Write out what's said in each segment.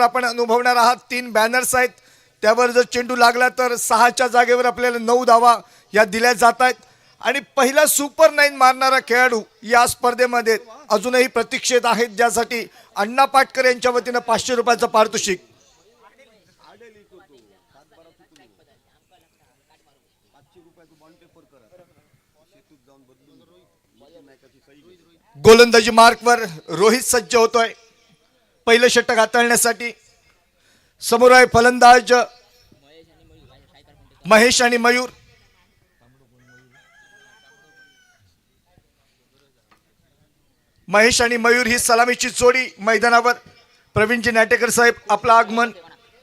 आपण अनुभवणार आहात 3 बॅनर्स आहेत, त्यावर जर चेंडू लागला तर 6च्या जागेवर आपल्याला 9 धावा या दिल्या जात आहेत आणि पहिला सुपर 9 मारणारा खेळाडू या स्पर्धेमध्ये अजूनही प्रतीक्षेत आहेत, ज्यासाठी अण्णा पाटकर यांच्या वतीनं 500 रुपयाचं पारितोषिक. गोलंदाजी मार्कवर रोहित सज्ज होतोय पहिलं षटक हाताळण्यासाठी. समोर आहे फलंदाज महेश आणि मयूर. महेश आणि मयूर ही सलामीची जोडी मैदानावर. प्रवीणजी नाटेकर साहेब आपलं आगमन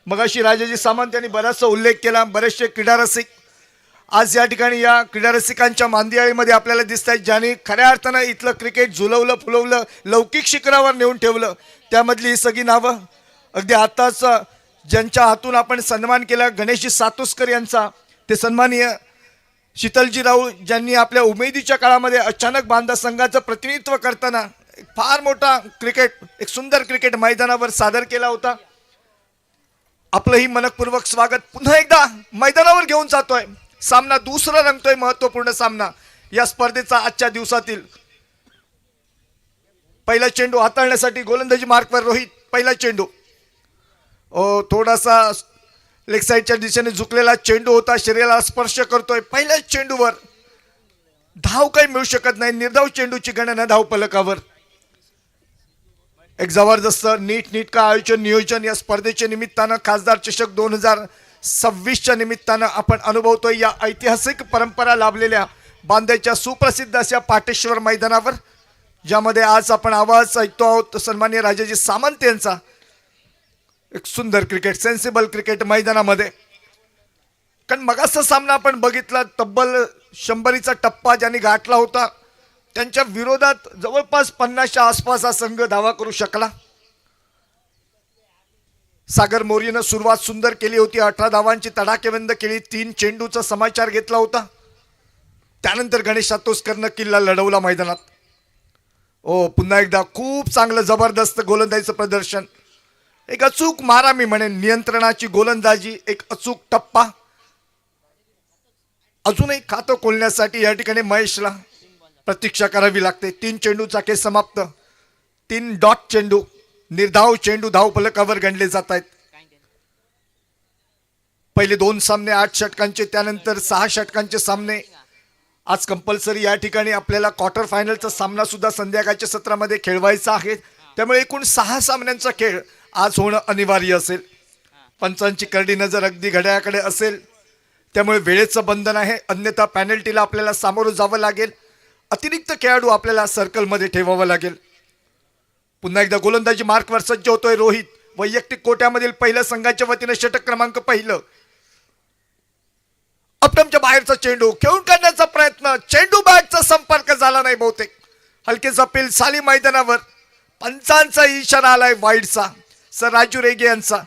मगाशी राजाजी सामंत यांनी बराचसा उल्लेख केला. बरेचसे क्रीडा रसिक आज या ठिकाणी या क्रीडा रसिकांच्या मांदियाळीमध्ये आपल्याला दिसत आहेत, ज्यांनी खऱ्या अर्थानं इथलं क्रिकेट झुलवलं फुलवलं लौकिक शिखरावर नेऊन ठेवलं. त्यामधली ही सगळी नावं अगदी आताच ज्यांच्या हातून आपण सन्मान केला गणेशजी सातोस्कर यांचा, ते सन्माननीय शीतलजी राऊळ ज्यांनी आपल्या उमेदीच्या काळामध्ये अचानक बांधा संघाचं प्रतिनिधित्व करताना एक फार मोठा क्रिकेट एक सुंदर क्रिकेट मैदानावर सादर केला होता. आपलंही मनपूर्वक स्वागत पुन्हा एकदा मैदानावर घेऊन जातोय. सामना दुसरा रंगतोय, महत्वपूर्ण सामना या स्पर्धेचा आजच्या दिवसातील. पहिला चेंडू हाताळण्यासाठी गोलंदाजी मार्कवर रोहित. पहिला चेंडू थोडासा लेग साईडच्या दिशेने झुकलेला चेंडू होता, शरीराला स्पर्श करतोय. पहिल्या चेंडूवर धाव काही मिळू शकत नाही. निर्धाव चेंडूची गणना धाव फलकावर. एक जबरदस्त नीटनेटका आयोजन नियोजन या स्पर्धेच्या निमित्तानं खासदार चषक 2026च्या निमित्तानं आपण अनुभवतोय या ऐतिहासिक परंपरा लाभलेल्या बांद्याच्या सुप्रसिद्ध अशा पाटेश्वर मैदानावर, ज्यामध्ये आज आपण आवाज ऐकतो आहोत सन्माननीय राजाजी सामंत यांचा. एक सुंदर क्रिकेट सेन्सिबल क्रिकेट मैदानामध्ये. कारण मगाचा सामना आपण बघितला, तब्बल 100चा टप्पा ज्यांनी गाठला होता त्यांच्या विरोधात जवळपास 50च्या आसपास हा संघ धावा करू शकला. सागर मोरीनं सुरुवात सुंदर केली होती, 18 धावांची तडाखेबंद केली, 3 चेंडूचा समाचार घेतला होता. त्यानंतर गणेश सातोस्करनं किल्ला लढवला मैदानात. पुन्हा एकदा खूप चांगलं जबरदस्त गोलंदाजीचं प्रदर्शन. एक अचूक मारा, मी म्हणेन नियंत्रणाची गोलंदाजी, एक अचूक टप्पा. अजूनही खातं खोलण्यासाठी या ठिकाणी महेशला प्रतीक्षा करावी लागते. 3 चेंडूचा खेळ समाप्त. 3 डॉट चेंडू निर्धाव चेंडू धाव फलकावर गणले जात आहेत. पहिले 2 सामने 8 षटकांचे, त्यानंतर 6 षटकांचे सामने. आज कंपल्सरी या ठिकाणी आपल्याला क्वार्टर फायनलचा सामना सुद्धा संध्याकाळच्या सत्रामध्ये खेळवायचा आहे. त्यामुळे एकूण 6 सामन्यांचा खेळ आज होणं अनिवार्य असेल. पंचांची करडी नजर अगदी घड्याळाकडे असेल, त्यामुळे वेळेचं बंधन आहे, अन्यथा पॅनल्टीला आपल्याला सामोरं जावं लागेल. अतिरिक्त खेळाडू आपल्याला सर्कलमध्ये ठेवावं लागेल. पुन्हा एकदा गोलंदाजी मार्कवर सज्ज होतोय रोहित. वैयक्तिक कोट्यामधील पहिल्या संघाच्या वतीनं षटक क्रमांक पहिलं. अपटमच्या बाहेरचा चेंडू खेळून काढण्याचा प्रयत्न, चेंडू बॅटचा संपर्क झाला नाही बहुतेक. हलकेच अपील साली मैदानावर. पंचांचा इशारा आलाय वाईडचा, सर राजू रेगे यांचा.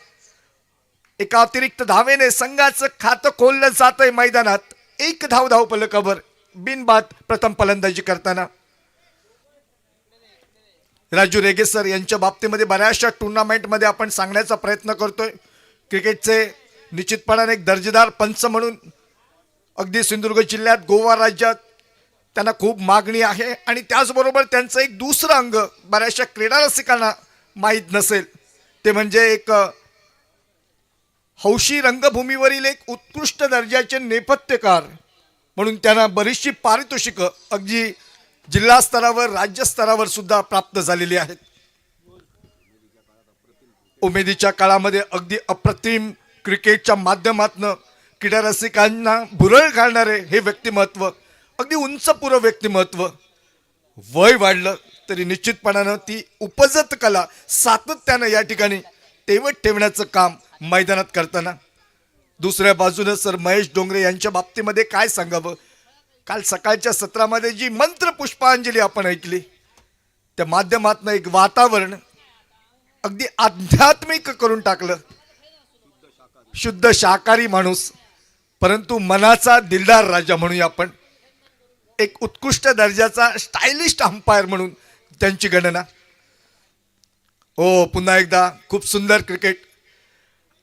एका अतिरिक्त धावेने संघाचं खातं खोललं जातंय मैदानात. 1 धाव धाव फलकावर बिनबाद प्रथम फलंदाजी करताना. राजू रेगे सर यांच्या बाबतीमध्ये बऱ्याचशा टुर्नामेंटमध्ये आपण सांगण्याचा प्रयत्न करतोय. क्रिकेटचे निश्चितपणाने एक दर्जेदार पंच म्हणून अगदी सिंधुदुर्ग जिल्ह्यात गोवा राज्यात त्यांना खूप मागणी आहे. आणि त्याचबरोबर त्यांचं एक दुसरं अंग बऱ्याचशा क्रीडा रसिकांना माहीत नसेल, ते म्हणजे एक हौशी रंगभूमीवरील एक उत्कृष्ट दर्जाचे नेपथ्यकार म्हणून त्यांना बरीचशी पारितोषिकं अगदी जिल्हा स्तरावर राज्य स्तरावर सुद्धा प्राप्त झालेली आहेत. उमेदीच्या काळामध्ये अगदी अप्रतिम क्रिकेटच्या माध्यमातून क्रीडा रसिकांना भुरळ घालणारे हे व्यक्तिमत्व, अगदी उंचपुरं व्यक्तिमत्व. वय वाढलं तरी निश्चितपणानं ती उपजत कला सातत्यानं या ठिकाणी तेवत ठेवण्याचं काम मैदानात करताना. दुसऱ्या बाजूनं सर महेश डोंगरे यांच्या बाबतीमध्ये काय सांगावं. काल सकाळच्या सत्रामध्ये जी मंत्र पुष्पांजली आपण ऐकली, त्या माध्यमातून एक वातावरण अगदी आध्यात्मिक करून टाकलं. शुद्ध शाकाहारी माणूस, परंतु मनाचा दिलदार राजा म्हणूया आपण. एक उत्कृष्ट दर्जाचा स्टायलिस्ट अंपायर म्हणून त्यांची गणना. हो, पुन्हा एकदा खूप सुंदर क्रिकेट.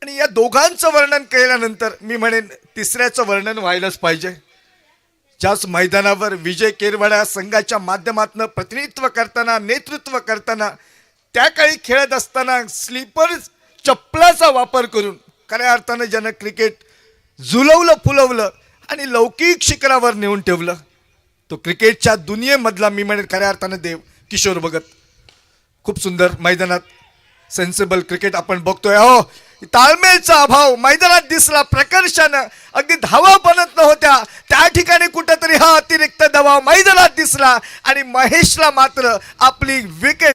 आणि या दोघांचं वर्णन केल्यानंतर मी म्हणेन तिसऱ्याचं वर्णन व्हायलाच पाहिजे. ज्याच मैदानावर विजय केरवाडा संघाच्या माध्यमातून प्रतिनिधित्व करताना, नेतृत्व करताना, त्या काळी खेळत असताना स्लीपर चप्पलाचा वापर करून खऱ्या अर्थानं ज्यानं क्रिकेट झुलवलं फुलवलं आणि लौकिक शिखरावर नेऊन ठेवलं, तो क्रिकेटच्या दुनियेमधला मी म्हणेन खऱ्या अर्थानं देव किशोर भगत. खूप सुंदर मैदानात सेन्सिबल क्रिकेट आपण बघतोय. हो, ताळमेळचा अभाव मैदानात दिसला प्रकर्षानं. अगदी धावा बनत नव्हत्या त्या ठिकाणी कुठंतरी हा अतिरिक्त दबाव मैदानात दिसला आणि महेशला मात्र आपली विकेट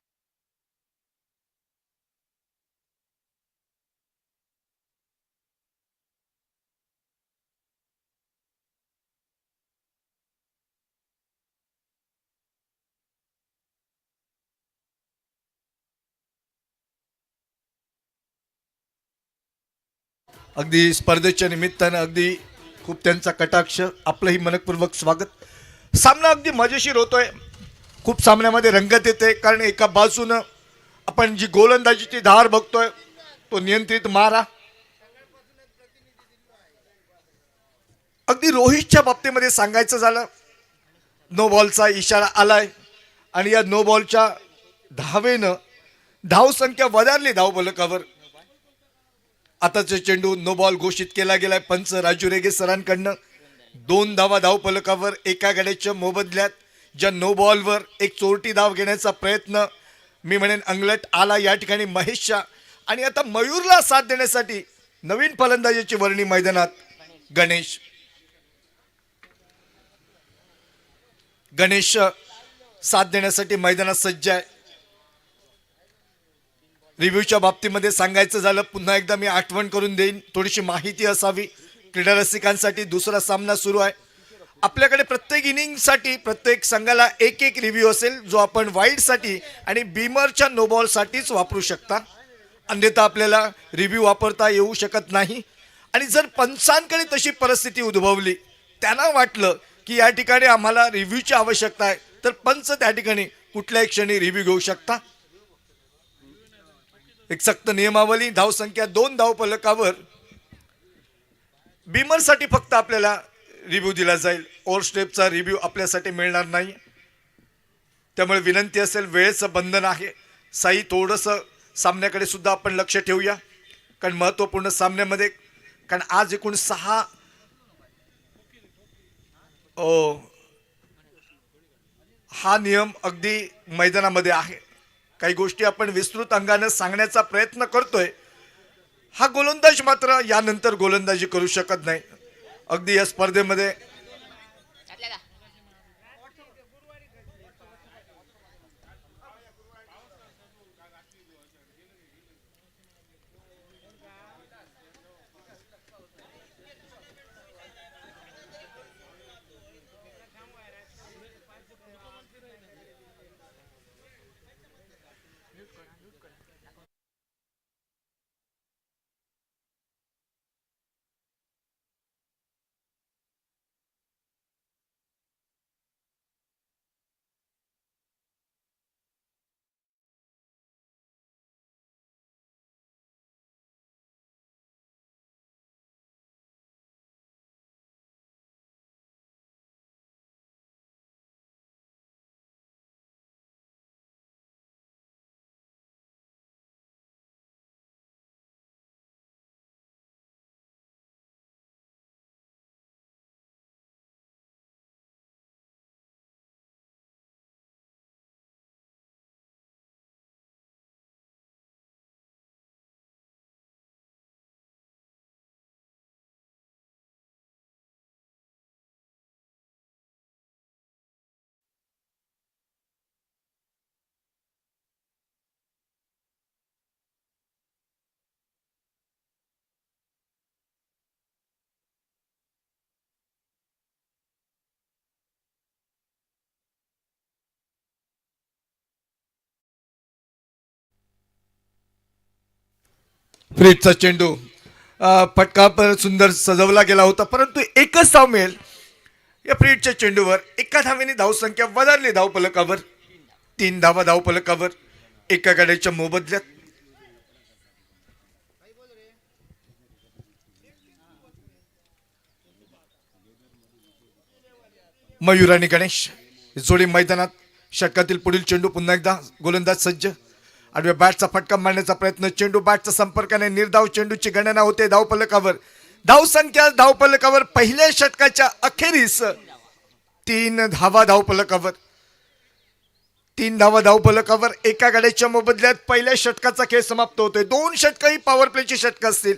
अगदी स्पर्धेच्या निमित्तानं अगदी खूप त्यांचा कटाक्ष. आपलंही मनपूर्वक स्वागत. सामना अगदी मजेशीर होतोय. खूप सामन्यामध्ये रंगत येते कारण एका बाजूनं आपण जी गोलंदाजीची धार बघतोय तो नियंत्रित मारा. अगदी रोहितच्या बाबतीमध्ये सांगायचं झालं, नो बॉलचा इशारा आलाय आणि या नो बॉलच्या धावेनं धावसंख्या वधारली धावफलकावर. आताचे चेंडू नो बॉल घोषित केला गेलाय पंच राजू रेगे सरांकडनं. 2 धावा धावफलकावर एका गड्याच्या मोबदल्यात. ज्या नो बॉलवर एक चोरटी धाव घेण्याचा प्रयत्न मी म्हणेन अंगलट आला या ठिकाणी महेशच्या. आणि आता मयूरला साथ देण्यासाठी नवीन फलंदाजीची वर्णी मैदानात गणेश. गणेश साथ देण्यासाठी मैदानात सज्ज आहे. रिव्ह्यूच्या बाबतीमध्ये सांगायचं झालं, पुन्हा एकदा मी आठवण करून देईन, थोडीशी माहिती असावी क्रीडा रसिकांसाठी. दुसरा सामना सुरू आहे. आपल्याकडे प्रत्येक इनिंगसाठी प्रत्येक संघाला एक एक रिव्ह्यू असेल, जो आपण वाईडसाठी आणि बीमरच्या नो बॉलसाठीच वापरू शकता. अन्यथा आपल्याला रिव्ह्यू वापरता येऊ शकत नाही. आणि जर पंचांकडे तशी परिस्थिती उद्भवली, त्यांना वाटलं की या ठिकाणी आम्हाला रिव्ह्यूची आवश्यकता आहे, तर पंच त्या ठिकाणी कुठल्याही क्षणी रिव्ह्यू घेऊ शकता. एक सक्त नियमावली. धावसंख्या 2 धावफलकावर. बीमरसाठी फक्त आपल्याला रिव्ह्यू दिला जाईल. ओव्हर स्टेपचा रिव्ह्यू आपल्यासाठी मिळणार नाही. त्यामुळे विनंती असेल, वेळेचं बंधन आहे. साई, थोडंसं सामन्याकडे सुद्धा आपण लक्ष ठेवूया कारण महत्त्वपूर्ण सामन्यामध्ये, कारण आज एकूण 6 हा नियम अगदी मैदानामध्ये आहे. काही गोष्टी आपण विस्तृत अंगाने सांगण्याचा प्रयत्न करतोय. हा गोलंदाज मात्र यानंतर गोलंदाजी करू शकत नाही. अगदी या स्पर्धेमध्ये फ्रीजचा चेंडू फटका सुंदर सजवला गेला होता, परंतु एकच धाव मिळेल या फ्रीजच्या चेंडूवर. एका धावेने धावसंख्या वधारली धावफलकावर. 3 धावा धावफलकावर. एका गाड्याच्या मोबदल्यात मयूर आणि गणेश जोडी मैदानात. षटकातील पुढील चेंडू पुन्हा एकदा गोलंदाज सज्ज. आडव्या बॅटचा फटका मारण्याचा प्रयत्न. चेंडू बॅटच्या संपर्काने निर्धाव. चेंडूची गणना होते धावफलकावर. धावसंख्या धावफलकावर पहिल्या षटकाच्या अखेरीस 3 धावा धावफलकावर. 3 धावा धावफलकावर. एका गाड्याच्या मोबदल्यात पहिल्या षटकाचा खेळ समाप्त होतोय. 2 षटकही पॉवर प्लेची षटक असतील.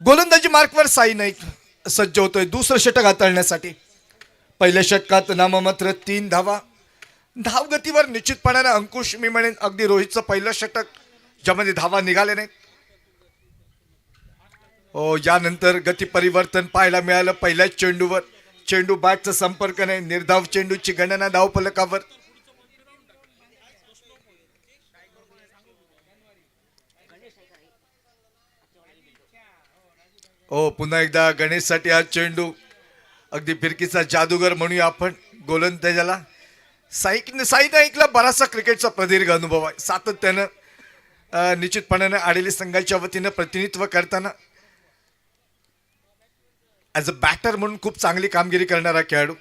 गोलंदाजी मार्कवर साई नाईक सज्ज होतोय दुसरं षटक हाताळण्यासाठी. पहिल्या षटकात नाममात्र 3 धावा. धावगतीवर निश्चितपणाने अंकुश, मी म्हणेन अगदी रोहितचं पहिलं षटक ज्यामध्ये धावा निघाले नाहीत. हो, यानंतर गती परिवर्तन पाहायला मिळालं पहिल्याच चेंडूवर. चेंडू बॅटचा संपर्क नाही. निर्धाव चेंडूची गणना धावफलकावर. हो, पुन्हा एकदा गणेशसाठी हा चेंडू. अगदी फिरकीचा जादूगर म्हणूया आपण गोलंदाजाला. साई नाईकला बराचसा क्रिकेटचा प्रदीर्घ अनुभव आहे. सातत्यानं निश्चितपणाने आडेली संघाच्या वतीनं प्रतिनिधित्व करताना ॲज अ बॅटर म्हणून खूप चांगली कामगिरी करणारा खेळाडू.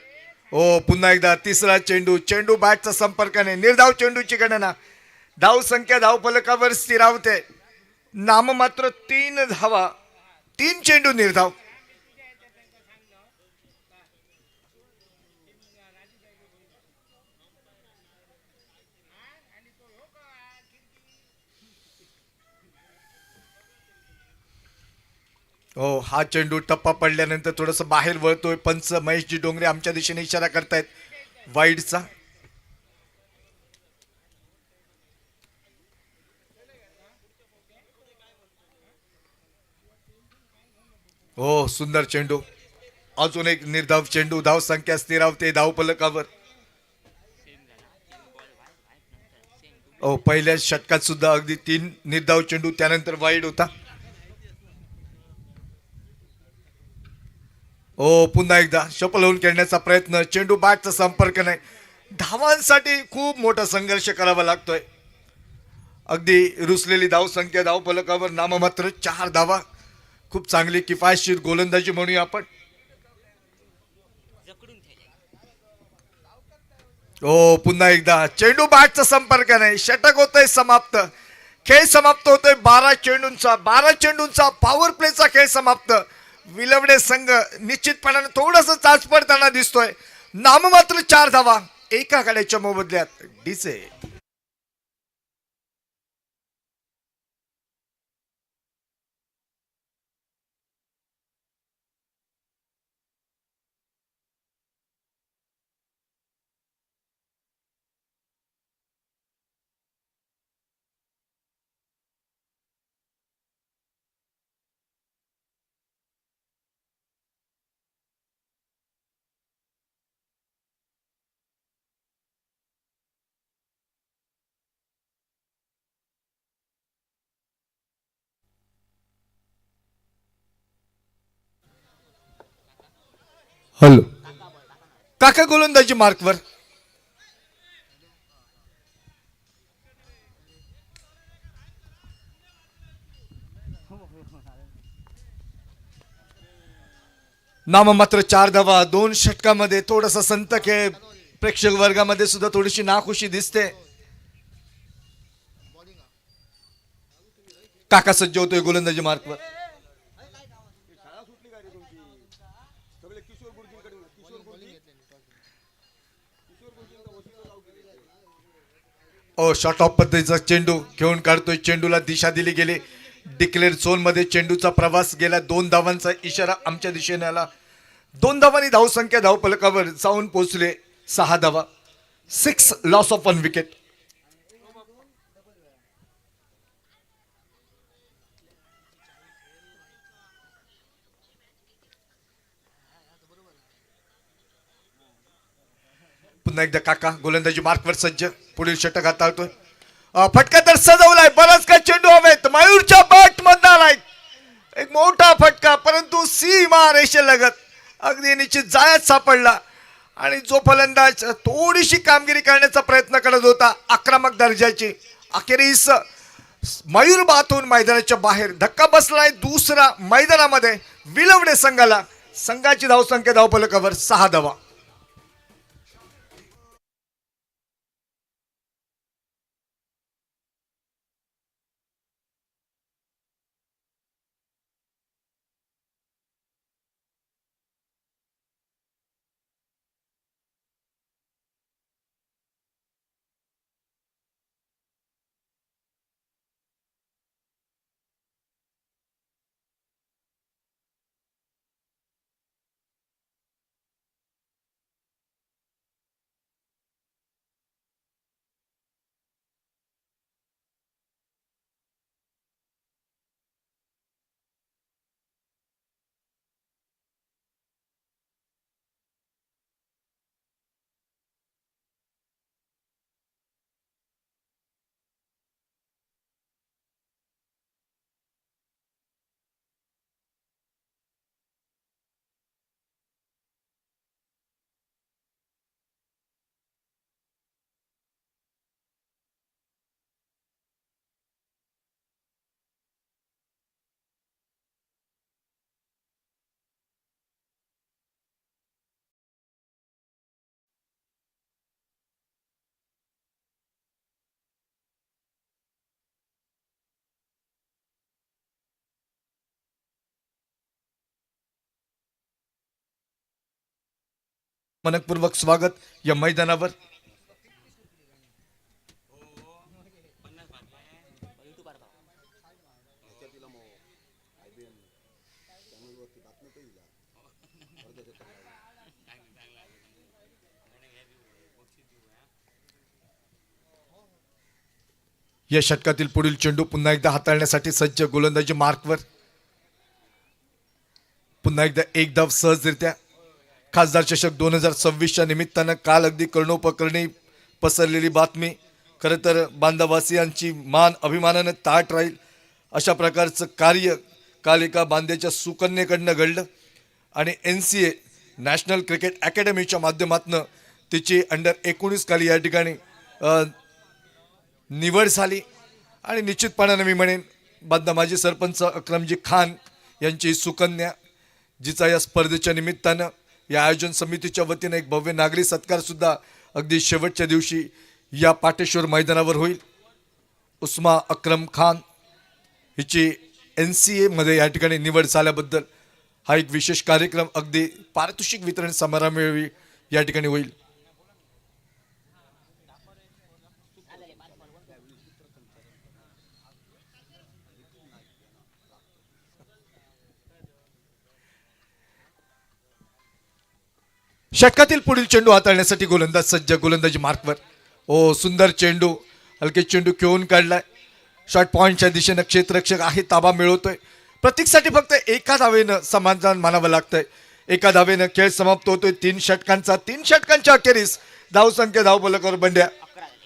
हो, पुन्हा एकदा तिसरा चेंडू. चेंडू बॅटचा संपर्काने. निर्धाव चेंडूची गणना. धाव संख्या धावफलकावर स्थिरावते. नाममात्र 3 धावा. 3 चेंडू निर्धाव. हो, हा चेंडू टप्पा पडल्यानंतर थोडस बाहेर वळतोय. पंच महेशजी डोंगरे आमच्या दिशेने इशारा करतायत वाईडचा. हो, सुंदर चेंडू. अजून एक निर्धाव चेंडू. धाव संख्या स्थिरावते धावफलकावर. हो, पहिल्या षटकात सुद्धा अगदी 3 निर्धाव चेंडू, त्यानंतर वाईड होता. हो, पुन्हा एकदा शपल होऊन खेळण्याचा प्रयत्न. चेंडू बॅटचा संपर्क नाही. धावांसाठी खूप मोठा संघर्ष करावा लागतोय. अगदी रुसलेली धाव संख्या धावफलकावर. नाममात्र 4 धावा. खूप चांगली किफायतशीर गोलंदाजी म्हणूया आपण. हो, पुन्हा एकदा चेंडू बॅटचा संपर्क नाही. षटक होतोय समाप्त. खेळ समाप्त होतोय. 12 चेंडूंचा पॉवर प्लेचा खेळ समाप्त. विलवडे संघ निश्चितपणाने थोडस चाच पडताना दिसतोय. नाममात्र 4 धावा एका गाड्याच्या मोबदल्यात. डीसे हॅलो काका, गोलंदाजी मार्कवर. नाममात्र 4 धावा. 2 षटकामध्ये थोडासा संत खेळ प्रेक्षक वर्गामध्ये सुद्धा थोडीशी नाखुशी दिसते. काका सज्ज होतोय गोलंदाजी मार्कवर. ओ शॉर्ट ऑफ पद्धतीचा चेंडू घेऊन काढतोय. चेंडूला दिशा दिली गेली. डिक्लेअर झोन मध्ये चेंडूचा प्रवास गेला. 2 धावांचा इशारा आमच्या दिशेने आला. 2 धावांनी धावसंख्या धावफलकावर जाऊन पोहोचले 6 धावा. 6 लॉस ऑफ 1 विकेट. पुन्हा एकदा काका गोलंदाजी मार्कवर सज्ज. पुढील षटक हाताळतोय. फटका तर सजवलाय. बराच का चेंडू हवेत. मयूरच्या बॅट मधून आलाय एक मोठा फटका, परंतु सीमा रेषेलगत अगदी निश्चित जायच सापडला. आणि जो फलंदाज थोडीशी कामगिरी करण्याचा प्रयत्न करत होता आक्रमक दर्जाची, अखेरीस मयूर बातून मैदानाच्या बाहेर धक्का बसलाय. दुसरा मैदानामध्ये विलवडे संघाला. संघाची धावसंख्या धावफलकावर 6 धावा. मनपूर्वक स्वागत या मैदानावर. या षटकातील पुढील चेंडू पुन्हा एकदा हाताळण्यासाठी सज्ज. गोलंदाजी मार्कवर. पुन्हा एकदा एक धाव सहजरित्या. खासदार चषक 2026च्या निमित्तानं काल अगदी कर्णोपकर्णी पसरलेली बातमी. खरं तर बांधावासियांची मान अभिमानानं ताट राहील अशा प्रकारचं कार्य काल एका बांद्याच्या सुकन्येकडनं घडलं. आणि NCA नॅशनल क्रिकेट अकॅडमीच्या माध्यमातून तिची अंडर-19 खाली या ठिकाणी निवड झाली. आणि निश्चितपणानं मी म्हणेन बांधा माजी सरपंच अक्रमजी खान यांची सुकन्या, जिचा या स्पर्धेच्या निमित्तानं या आयोजन समितीच्या वतीने एक भव्य नागरी सत्कार सुद्धा अगदी शेवटच्या दिवशी या पाटेश्वर मैदानावर होईल. उस्मा अक्रम खान हिची NCA मध्ये या ठिकाणी निवड झाल्याबद्दल हा एक विशेष कार्यक्रम अगदी पारितोषिक वितरण समारंभावेळी या ठिकाणी होईल. षटकातील पुढील चेंडू हाताळण्यासाठी गोलंदाज सज्ज. गोलंदाजी मार्कवर. ओ सुंदर चेंडू. हलके चेंडू खेळून काढलाय. शॉर्ट पॉइंटच्या दिशेनं क्षेत्ररक्षक आहे ताबा मिळवतोय. प्रतीकसाठी फक्त एका धावेनं समाधान मानावं लागतंय. एका धावेनं खेळ समाप्त होतोय. 3 षटकांच्या अखेरीस धावसंख्या धावफलकावर बंड्या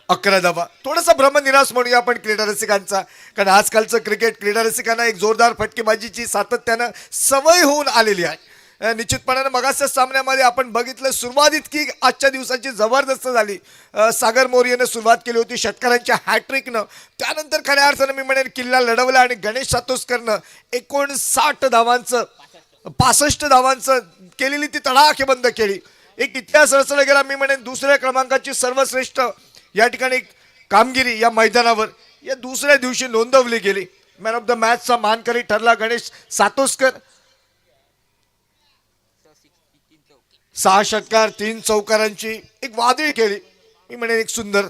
11 धावा. थोडासा भ्रमनिरास म्हणूया आपण क्रीडा रसिकांचा, कारण आजकालचं क्रिकेट क्रीडा रसिकांना एक जोरदार फटकेबाजीची सातत्यानं सवय होऊन आलेली आहे. निश्चितपणानं मगाच्या सामन्यामध्ये आपण बघितलं सुरुवात इतकी आजच्या दिवसाची जबरदस्त झाली. सागर मोरियाने सुरुवात केली होती षटकारांच्या हॅट्रिकनं. त्यानंतर खऱ्या अर्थानं मी म्हणेन किल्ला लढवला आणि गणेश सातोसकरनं 59 धावांचं 65 धावांचं केलेली ती तडाखेबंद केली. एक इतिहास रचला गेला. मी म्हणेन दुसऱ्या क्रमांकाची सर्वश्रेष्ठ या ठिकाणी कामगिरी या मैदानावर या दुसऱ्या दिवशी नोंदवली गेली. मॅन ऑफ द मॅचचा मानकरी ठरला गणेश सातोस्कर. 6 षटकार 3 चौकारांची एक वादळी केली. मी म्हणेन एक सुंदर.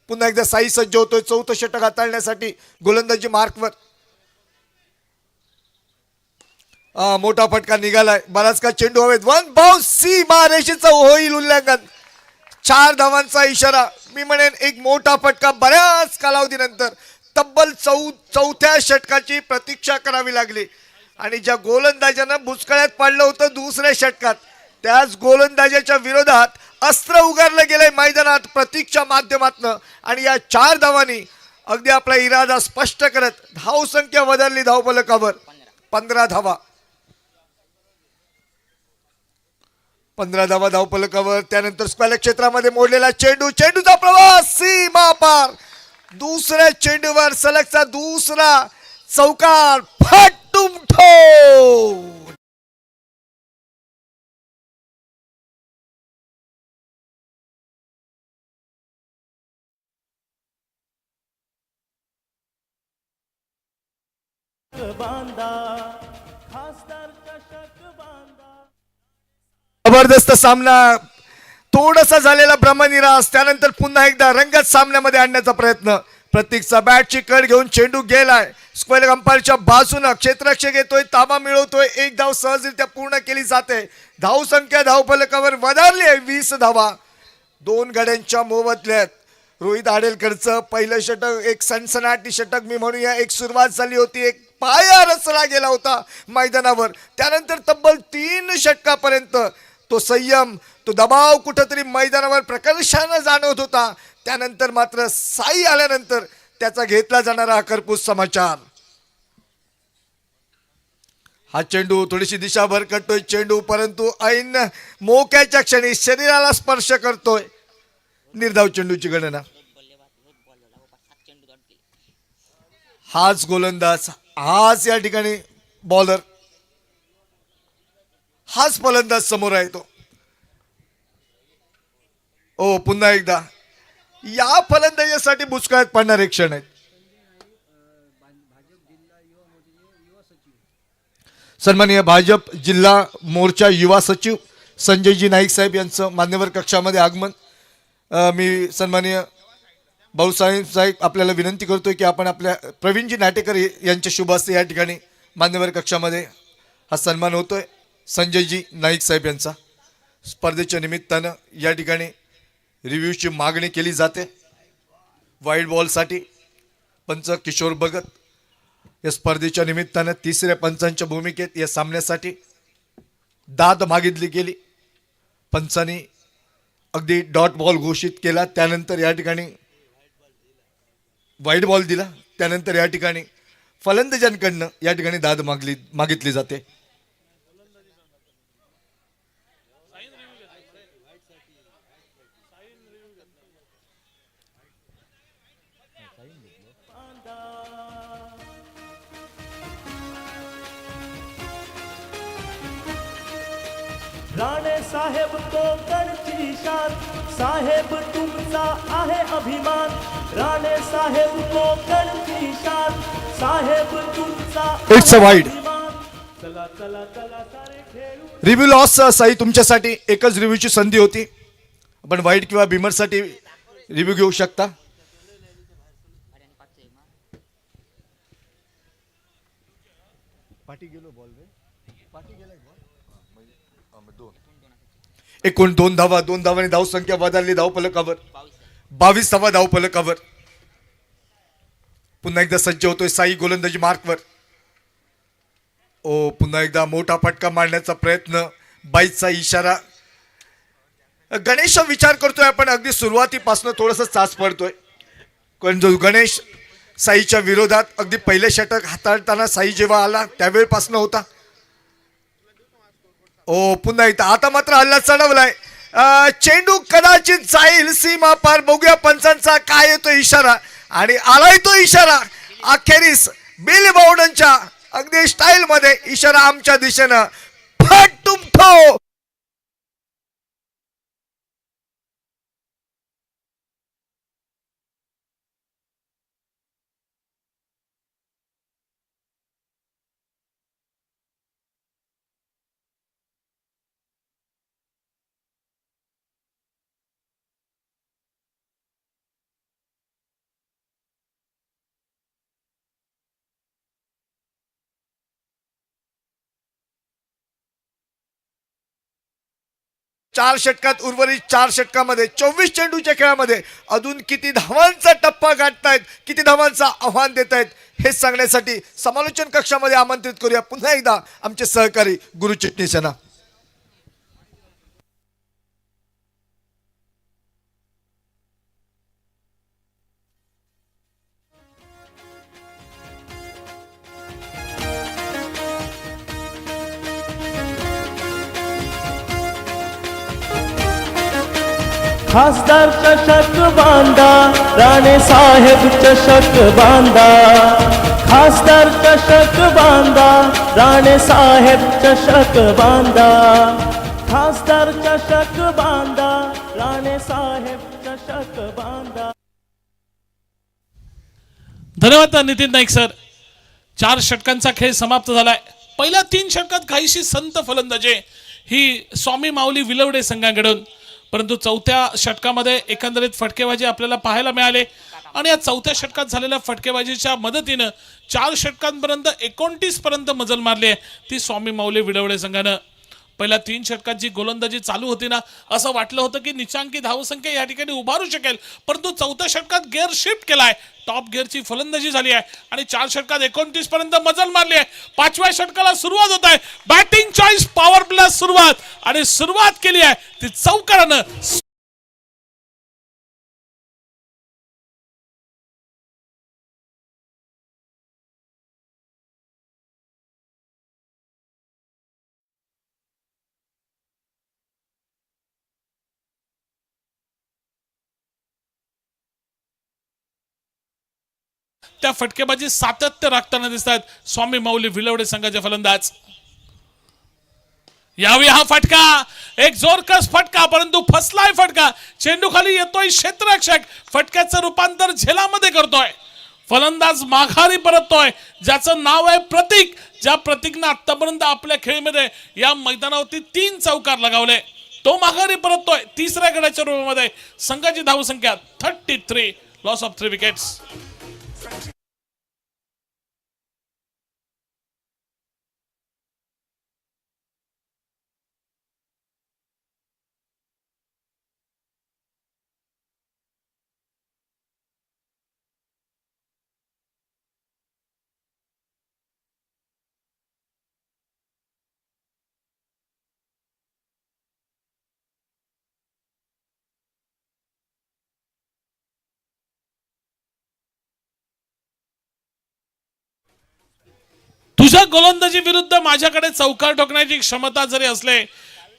पुन्हा एकदा साई सज्ज होतोय चौथं षटक हाताळण्यासाठी गोलंदाजी मार्कवर. मोठा फटका निघालाय. बराच का चेंडू हवेत. 1 बाउन्स सीमा रेषेचा होईल उल्लंघन. 4 धावांचा इशारा. मी म्हणेन एक मोठा फटका. बऱ्याच कालावधीनंतर तब्बल चौथ्या षटकाची प्रतीक्षा करावी लागली आणि ज्या गोलंदाजानं भुसकळ्यात पाडलं होतं दुसऱ्या षटकात त्याच गोलंदाजाच्या विरोधात अस्त्र उगारलं गेलंय मैदानात प्रतीकच्या माध्यमातून आणि या 4 धावांनी अगदी आपला इरादा स्पष्ट करत धावसंख्या बदलली धावफलकावर. 15 धावा. 15 धावा धावफलकावर. त्यानंतर स्क्वेअर क्षेत्रामध्ये मोडलेला चेंडू. चेंडूचा प्रवास सीमा पार. दुसऱ्या चेंडूवर सलगचा दुसरा चौकार. फटूम ठो. जबरदस्त सामना. थोडासा झालेला ब्रह्मनिरास. त्यानंतर पुन्हा एकदा रंगत सामन्यामध्ये आणण्याचा प्रयत्न. प्रतीकचा बॅटची कड घेऊन चेंडू गेलाय स्क्वेअर अंपायरच्या बाजूनं. क्षेत्ररक्षक येतोय. ताबा मिळवतोय. एक धाव सहजरित्या पूर्ण केली जाते. धावसंख्या धावफलकावर वधारली आहे. 20 धावा 2 गड्यांच्या मोबदल्यात. रोहित आडेलकरचं पहिलं षटक एक सनसनाटी षटक मी म्हणूया. एक सुरुवात झाली होती. एक पाया रचला गेला होता मैदानावर. त्यानंतर तब्बल 3 षटकापर्यंत तो संयम तो दबाव कुठंतरी मैदानावर प्रकर्षानं जाणवत होता. त्यानंतर मात्र साई आल्यानंतर त्याचा घेतला जाणारा करपूस समाचार. हा चेंडू थोडीशी दिशा भरकटतोय चेंडू परंतु ऐन मोक्याच्या क्षणी शरीराला स्पर्श करतोय. निर्धाव चेंडूची गणना. हाच गोलंदाज हाच या ठिकाणी बॉलर हाच फलंदाज समोर आहे तो. ओ पुन्हा एकदा या फलंदाजासाठी बुचकळ्यात पडणारे क्षण आहेत. सन्माननीय भाजप जिल्हा मोर्चा युवा सचिव संजयजी नाईक साहेब यांचं मान्यवर कक्षामध्ये आगमन. मी सन्माननीय भाऊसाहेब साहेब आपल्याला विनंती करतोय की आपण आपल्या प्रवीणजी नाटेकर यांच्या शुभ हस्ते या ठिकाणी मान्यवर कक्षामध्ये हा सन्मान होतोय. संजयजी नाईक साहेब यांचा स्पर्धेच्या निमित्तानं या ठिकाणी रिव्ह्यूची मागणी केली जाते. वाईड बॉलसाठी पंच किशोर भगत या स्पर्धेच्या निमित्तानं तिसऱ्या पंचांच्या भूमिकेत या सामन्यासाठी दाद मागितली गेली. पंचांनी अगदी डॉट बॉल घोषित केला. त्यानंतर या ठिकाणी वाईड बॉल दिला. त्यानंतर या ठिकाणी फलंदाजांकडनं या ठिकाणी दाद मागितली जाते. राणे साहेब कोकणची शान साहेब तुमचा आहे अभिमान. राणे साहेब कोकणची शान साहेब तुमचा इट्स अ वाईड. चला चला चला सारे खेळू. रिव्ह्यू लॉस साई तुमच्यासाठी एकच रिव्ह्यूची संधी होती. आपण वाईड किंवा बिमरसाठी रिव्ह्यू घेऊ शकता. एकूण 2 धावा 2 धावांनी धावसंख्या बदलली धावफलकावर. 22 धावा धावफलकावर. पुन्हा एकदा सज्ज होतोय साई गोलंदाजी मार्कवर. ओ पुन्हा एकदा मोठा फटका मारण्याचा प्रयत्न. बाईचा इशारा. गणेश विचार करतोय आपण अगदी सुरुवातीपासून थोडंसं चाच पडतोय. पण जो गणेश साईच्या विरोधात अगदी पहिले षटक हाताळताना साई जेव्हा आला त्यावेळेपासून होता. ओ पुन्हा एकदा आता मात्र हल्ला चढवलाय. चेंडू कदाचित जाईल सीमा पार. बघूया पंचांचा काय येतो इशारा आणि आलाय तो इशारा. अखेरीस बिल बाउडनच्या अगदी स्टाईल मध्ये इशारा आमच्या दिशेनं. फट तुम ठो. 4 षटकात उर्वरित 4 षटकामध्ये 24 चेंडूच्या खेळामध्ये अजून किती धावांचा टप्पा गाठतायत, किती धावांचा आव्हान देत आहेत हे सांगण्यासाठी समालोचन कक्षामध्ये आमंत्रित करूया पुन्हा एकदा आमचे सहकारी गुरु चिटणीस यांना. खासदार चषक बांधा, राणे साहेब चषक बांधा. खासदार चषक बांधा, राणे साहेब चषक बांधा. खासदार चषक बांधा, राणे साहेब चषक बांधा. धन्यवाद नितीन नाईक सर. 4 षटकांचा खेळ समाप्त झालाय. पहिल्या 3 षटकात काहीशी संत फलंदाजी ही स्वामी माऊली विलवडे संघाकडून, परंतु चौथ्या षटकामध्ये एकंदरीत फटकेबाजी आपल्याला पाहायला मिळाले आणि या चौथ्या षटकात झालेल्या फटकेबाजीच्या मदतीनं 4 षटकांपर्यंत 29 पर्यंत मजल मारली आहे ती स्वामी माऊली विलवडे संघानं. पहिल्या 3 षटकात जी गोलंदाजी चालू होती ना, असं वाटलं होतं की निचांकी धावसंख्या या ठिकाणी उभारू शकेल, परंतु चौथ्या षटकात गिअर शिफ्ट केलाय, टॉप गिअरची फलंदाजी झाली आहे आणि 4 षटकात 29 पर्यंत मजल मारली आहे. 5व्या षटकाला सुरुवात होत आहे. बॅटिंग चॉईस पॉवर प्ले सुरुवात आणि सुरुवात केली आहे ती चौकारानं. त्या फटकेबाजी सातत्य राखताना दिसतात स्वामी माऊली विलवडे संघाचे फलंदाज. यावेळी हा फटका एक जोरकस फटका, परंतु फसलाय फटका. चेंडू खाली येतोय क्षेत्ररक्षक, फटक्याचं रूपांतर झेलामध्ये करतोय. फलंदाज माघारी परततोय, ज्याचं नाव आहे प्रतीक. ज्या प्रतीकनं आतापर्यंत आपल्या खेळीमध्ये या मैदानावरती 3 चौकार लगावले, तो माघारी परततोय. 3ऱ्या गडाच्या रूपामध्ये. संघाची धावसंख्या 33, लॉस ऑफ 3 विकेट्स. तुझ्या गोलंदाजी विरुद्ध माझ्याकडे चौकार ठोकण्याची क्षमता जरी असले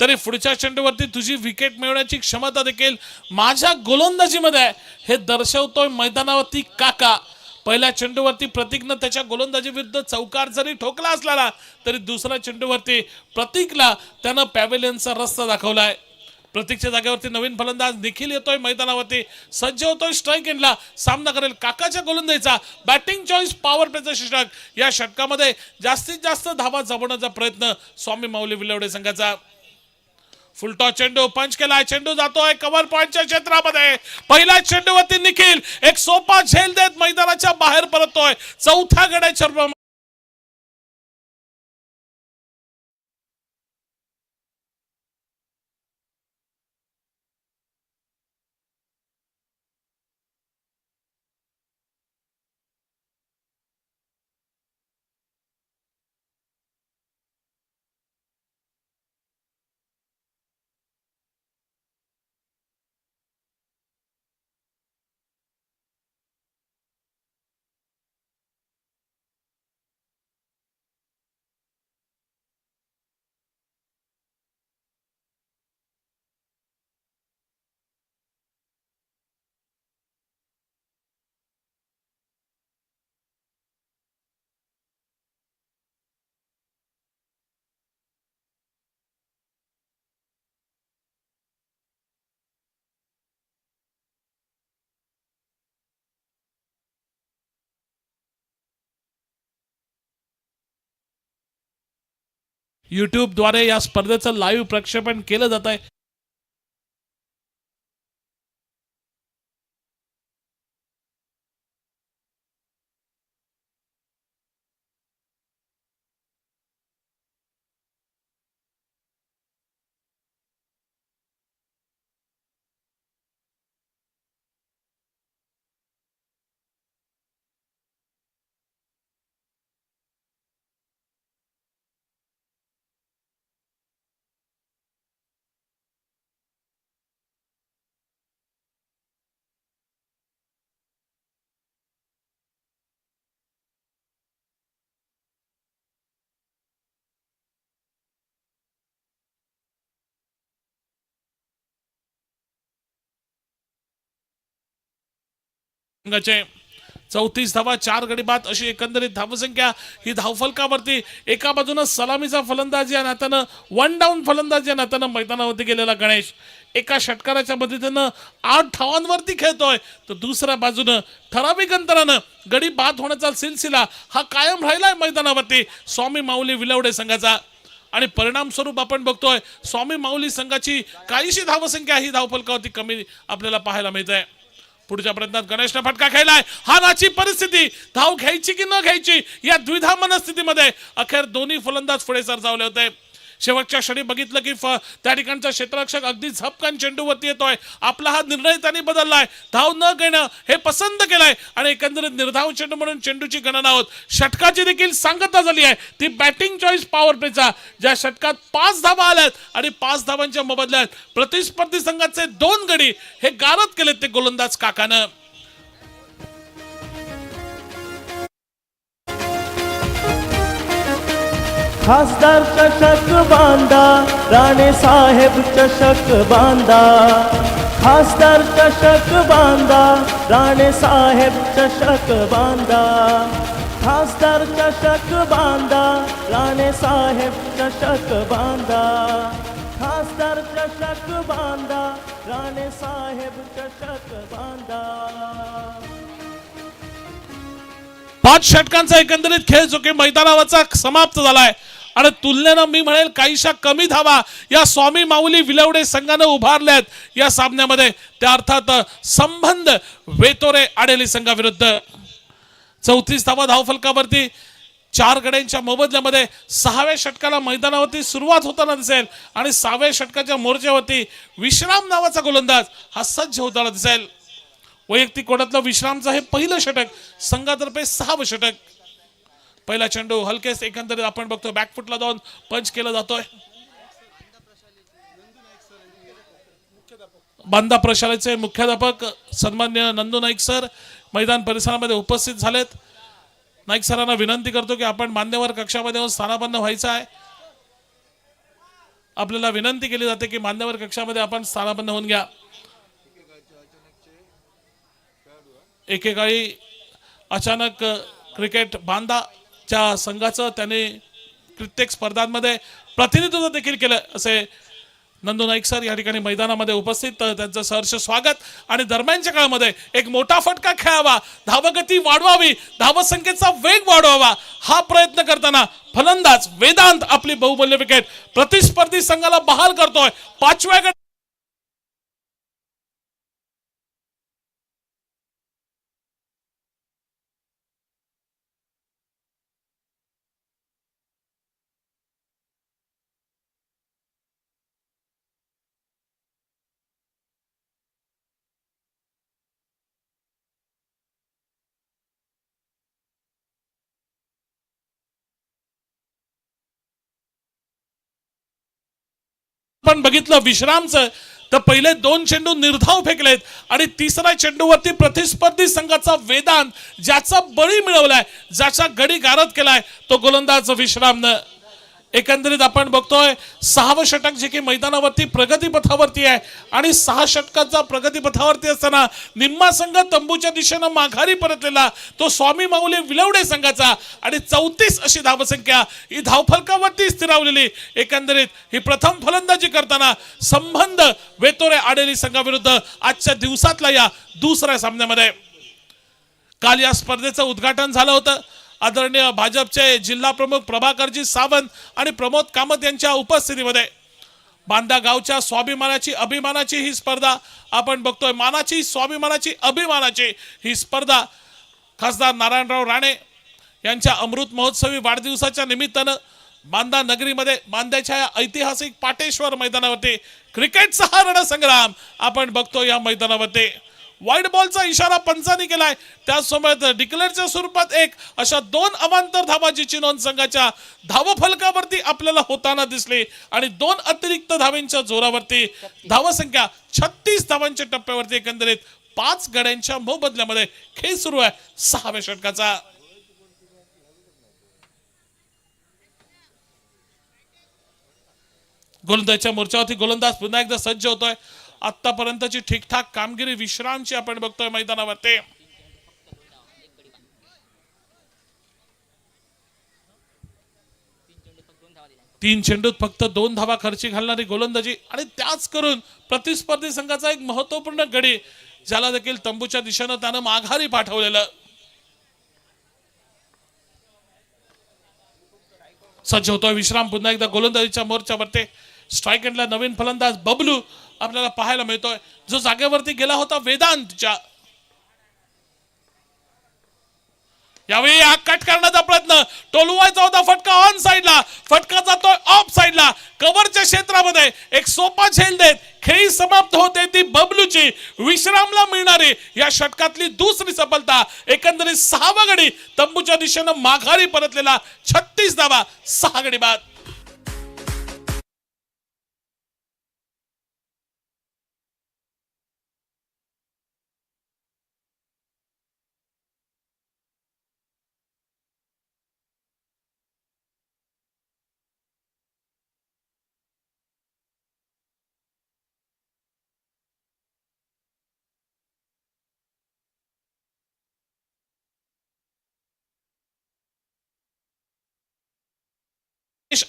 तरी पुढच्या चेंडूवरती तुझी विकेट मिळवण्याची क्षमता देखील माझ्या गोलंदाजीमध्ये आहे, हे दर्शवतोय मैदानावरती काका. पहिल्या चेंडूवरती प्रतीकनं त्याच्या गोलंदाजी विरुद्ध चौकार जरी ठोकला असला तरी दुसऱ्या चेंडूवरती प्रतीकला त्यानं पॅव्हेलियनचा रस्ता दाखवलाय. प्रतीकच्या जागेवरती नवीन फलंदाज निखिल येतोय मैदानावरती, सज्ज होतोय स्ट्राईक एंडला. सामना करेल काकाच्या गोलंदाजीचा. बॅटिंग चॉईस पॉवर प्लेचं षटक. या षटकामध्ये जास्तीत जास्त धावा जमवण्याचा प्रयत्न स्वामी माऊली विलवडे संघाचा. फुलटॉस चेंडू पंच केलाय, चेंडू जातोय कव्हर पॉइंटच्या क्षेत्रामध्ये. पहिल्या चेंडूवरती निखिल एक सोपा झेल देत मैदानाच्या बाहेर परततोय. चौथ्या गड्याच्या युट्यूबद्वारे या स्पर्धेचं लाईव्ह प्रक्षेपण केलं जात आहे. संघाचे 34 धावा 4 गडी बाद अशी एकंदरीत धावसंख्या ही धावफलकावरती एका बाजूनं सलामीचा फलंदाज या नात्यानं वन डाऊन फलंदाज या नात्यानं मैदानावरती गेलेला गणेश एका षटकाराच्या मदतीनं 8 धावांवरती खेळतोय, तर दुसऱ्या बाजूनं ठराविक अंतरानं गडी बाद होण्याचा सिलसिला हा कायम राहिलाय मैदानावरती स्वामी माऊली विलवडे संघाचा. आणि परिणाम स्वरूप आपण बघतोय स्वामी माऊली संघाची काहीशी धावसंख्या ही धावफलकावरती कमी आपल्याला पाहायला मिळते. पुढच्या प्रयत्नात गणेशने फटका खेळलाय, हानाची परिस्थिती, धाव घ्यायची की न घ्यायची या द्विधा मनस्थितीमध्ये अखेर दोन्ही फलंदाज पुढे सरसावले होते. शेवटच्या क्षणी बघितलं की त्या ठिकाणचा क्षेत्ररक्षक अगदी झपकन चेंडूवरती येतोय. आपला हा निर्णय त्यांनी बदललाय, धाव न घेणं हे पसंत केलंय आणि एकंदरीत निर्धाव चेंडू म्हणून चेंडूची गणना होत षटकाची देखील सांगता झाली आहे ती बॅटिंग चॉईस पॉवर प्लेचा. ज्या षटकात 5 धावा आल्यात आणि 5 धावांच्या मोबदल्यात प्रतिस्पर्धी संघाचे 2 गडी हे गारद केलेत ते गोलंदाज काकानं. खासदार चषक बांधा राणे साहेब चषक बांधा खासदार चषक बांधा राणे साहेब चषक बांधा खासदार चषक बांधा राणे साहेब चषक बांधा खासदार चषक बांधा राणे साहेब चषक बांधा. 5 षटकांचा एकंदरीत खेळ जो की मैदानावरचा समाप्त झालाय आणि तुलनेनं मी म्हणेल काहीशा कमी धावा या स्वामी माऊली विलवडे संघानं उभारल्यात या सामन्यामध्ये. त्या अर्थात संबंध वेतोरे आडेली संघाविरुद्ध 34 धावा धावफलकावरती 4 गड्यांच्या मोबदल्यामध्ये 6व्या षटकाला मैदानावरती सुरुवात होताना दिसेल आणि 6व्या षटकाच्या मोर्चावरती विश्राम नावाचा गोलंदाज हा सज्ज होताना दिसेल. वैयक्तिक कोड्यातलं विश्रामचं हे पहिलं षटक, संघातर्फे 6वं षटक. पहिला चेंडू हलकेच एकंदरीत आपण बघतो बॅकफुटला जाऊन पंच केला जातोय. बांधा प्रशालेचे मुख्याध्यापक सन्मान्य नंदू नाईक सर मैदान परिसरामध्ये उपस्थित झालेत. नाईक सरांना विनंती करतो की आपण मान्यवर कक्षामध्ये येऊन स्थानापन्न व्हायचं आहे. आपल्याला विनंती केली जाते की मान्यवर कक्षामध्ये आपण स्थानापन्न होऊन घ्या. एकेकाळी अचानक क्रिकेट बांधाच्या संघाचं त्याने कित्येक स्पर्धांमध्ये प्रतिनिधित्व देखील केलं असे नंदू नाईक सर या ठिकाणी मैदानामध्ये उपस्थित, त्यांचं सहर्ष स्वागत. आणि दरम्यानच्या काळामध्ये एक मोठा फटका खेळावा, धावगती वाढवावी, धावसंख्येचा वेग वाढवावा हा प्रयत्न करताना फलंदाज वेदांत आपली बहुमूल्य विकेट प्रतिस्पर्धी संघाला बहाल करतोय. 5व्या पण बघितलं विश्रामचं तर पहिले 2 चेंडू निर्धाव फेकलेत आणि तिसऱ्या चेंडूवरती प्रतिस्पर्धी संघाचा वेदांत ज्याचा बळी मिळवलाय, ज्याचा गडी गारद केलाय तो गोलंदाज विश्रामनं. एकंदरीत आपण बघतोय 6वं षटक जे की मैदानावरती प्रगतीपथावरती आहे आणि 6 षटकाचा प्रगतीपथावरती असताना निम्मा संघ तंबूच्या दिशेनं माघारी परतलेला तो स्वामी माऊली विलवडे संघाचा आणि 34 अशी धावसंख्या ही धावफलकावरती स्थिरावलेली. एकंदरीत ही प्रथम फलंदाजी करताना संबंध वेतोरे आडेली संघाविरुद्ध आजच्या दिवसातला या दुसऱ्या सामन्यामध्ये. काल या स्पर्धेचं उद्घाटन झालं होतं. आदरणीय भाजपचे जिल्हा प्रमुख प्रभाकरजी सावंत आणि प्रमोद कामत यांच्या उपस्थितीमध्ये बांधा गावच्या स्वाभिमानाची अभिमानाची ही स्पर्धा आपण बघतोय. मानाची स्वाभिमानाची अभिमानाची ही स्पर्धा खासदार नारायणराव राणे यांच्या अमृत महोत्सवी वाढदिवसाच्या निमित्तानं बांधा नगरीमध्ये बांद्याच्या या ऐतिहासिक पाटेश्वर मैदानावरती क्रिकेटचा हा रणसंग्राम आपण बघतो. या मैदानावरती वाईड बॉलचा इशारा पंचांनी केलाय, त्यासोबत डिक्लेअरच्या स्वरूपात एक अशा 2 अवांतर धावा जिची नोंद संघाच्या धावफलकावरती आपल्याला होताना दिसली आणि 2 अतिरिक्त धावांच्या जोरावरती धावसंख्या 36 धावांच्या टप्प्यावरती एकंदरीत 5 गड्यांच्या मोबदल्यामध्ये खेळ सुरू आहे 6व्या षटकाचा. गोलंदाजच्या मोर्चावरती गोलंदाज पुन्हा एकदा सज्ज होतोय. आतापर्यंतची ठीकठाक कामगिरी विश्रामची आपण बघतोय मैदानावरती. 3 चेंडूत फक्त 2 धावा खर्ची घालणारी गोलंदाजी आणि त्याच करून प्रतिस्पर्धी संघाचा एक महत्वपूर्ण गडी ज्याला देखील तंबूच्या दिशेनं त्यानं माघारी पाठवलेलं. सज्ज होतोय विश्राम. पुन्हा एकदा गोलंदाजीच्या मोर्चावरती स्ट्राईक एंडला नवीन फलंदाज बबलू आपल्याला पाहायला मिळतोय, जो जागेवरती गेला होता वेदांतच्या. यावेळी हा कट करण्याचा प्रयत्न, टोलवायचा होता फटका ऑन साइडला, फटका जातोय ऑफ साइडला, कव्हरच्या क्षेत्रामध्ये एक सोपा झेल देत खेळी समाप्त होते ती बबलूची विश्रामला मिळणारी या षटकातली दुसरी सफलता. एकंदरीत 6वा गडी तंबूच्या दिशेनं माघारी परतलेला, 36 धावा, 6 गडी बाद.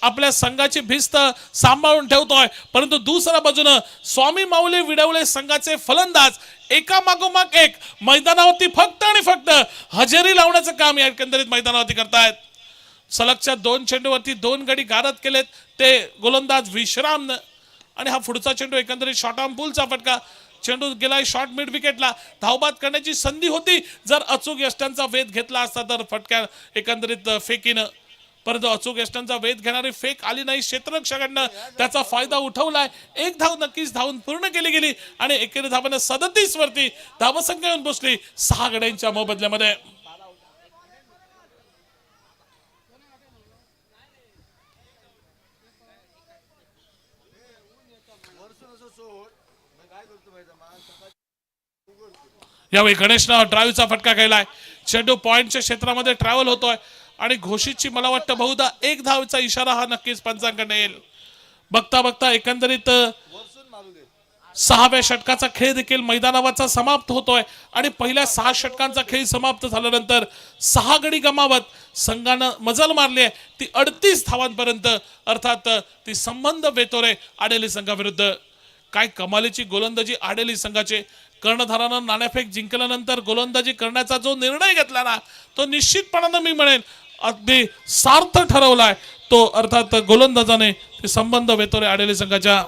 आपल्या संघाची भिस्त सांभाळून ठेवतोय, परंतु दुसऱ्या बाजूनं स्वामी माऊली विडवले संघाचे फलंदाज एका मागोमाग एक मैदानावरती फक्त आणि फक्त हजेरी लावण्याचं काम या एकंदरीत मैदानावरती करतायत. सलगच्या 2 चेंडूवरती 2 गडी गारद केलेत ते गोलंदाज विश्राम. आणि हा पुढचा चेंडू एकंदरीत शॉर्ट आर्म पुलचा फटका. चेंडू गेलाय शॉर्ट मिड विकेटला. धावबाद करण्याची संधी होती जर अचूक यष्टांचा वेध घेतला असता तर फटक्या एकंदरीत फेकीनं, परंतु अचूक यष्टांचा वेध घेणारी फेक आली नाही. क्षेत्ररक्षकांना त्याचा फायदा उठवलाय. एक धाव नक्कीच धावून पूर्ण केली गेली आणि एकेरी धावानं 37 वरती धावसंख्या येऊन पोहोचली 6 गड्यांच्या मोबदल्यामध्ये. यावेळी गणेशनं ड्राईव्हचा फटका केलाय. चेंडू पॉइंटच्या क्षेत्रामध्ये ट्रॅव्हल होतोय आणि घोषितची मला वाटतं बहुधा 1 धावचा इशारा हा नक्कीच पंचांकडनं येईल. बघता बघता एकंदरीत 6व्या षटकाचा खेळ देखील मैदानावरचा समाप्त होतोय आणि पहिल्या 6 षटकांचा खेळ समाप्त झाल्यानंतर 6 गडी गमावत संघानं मजल मारली आहे ती 38 धावांपर्यंत, अर्थात ती संबंध वेतोरे आडेली संघाविरुद्ध. काय कमालीची गोलंदाजी आडेली संघाचे. कर्णधारानं नाणेफेक जिंकल्यानंतर गोलंदाजी करण्याचा जो निर्णय घेतला ना तो निश्चितपणानं मी म्हणेन अगदी सार्थ ठरवलाय तो, अर्थात गोलंदाजाने ते संबंध वेतोरे आडेली संघाच्या.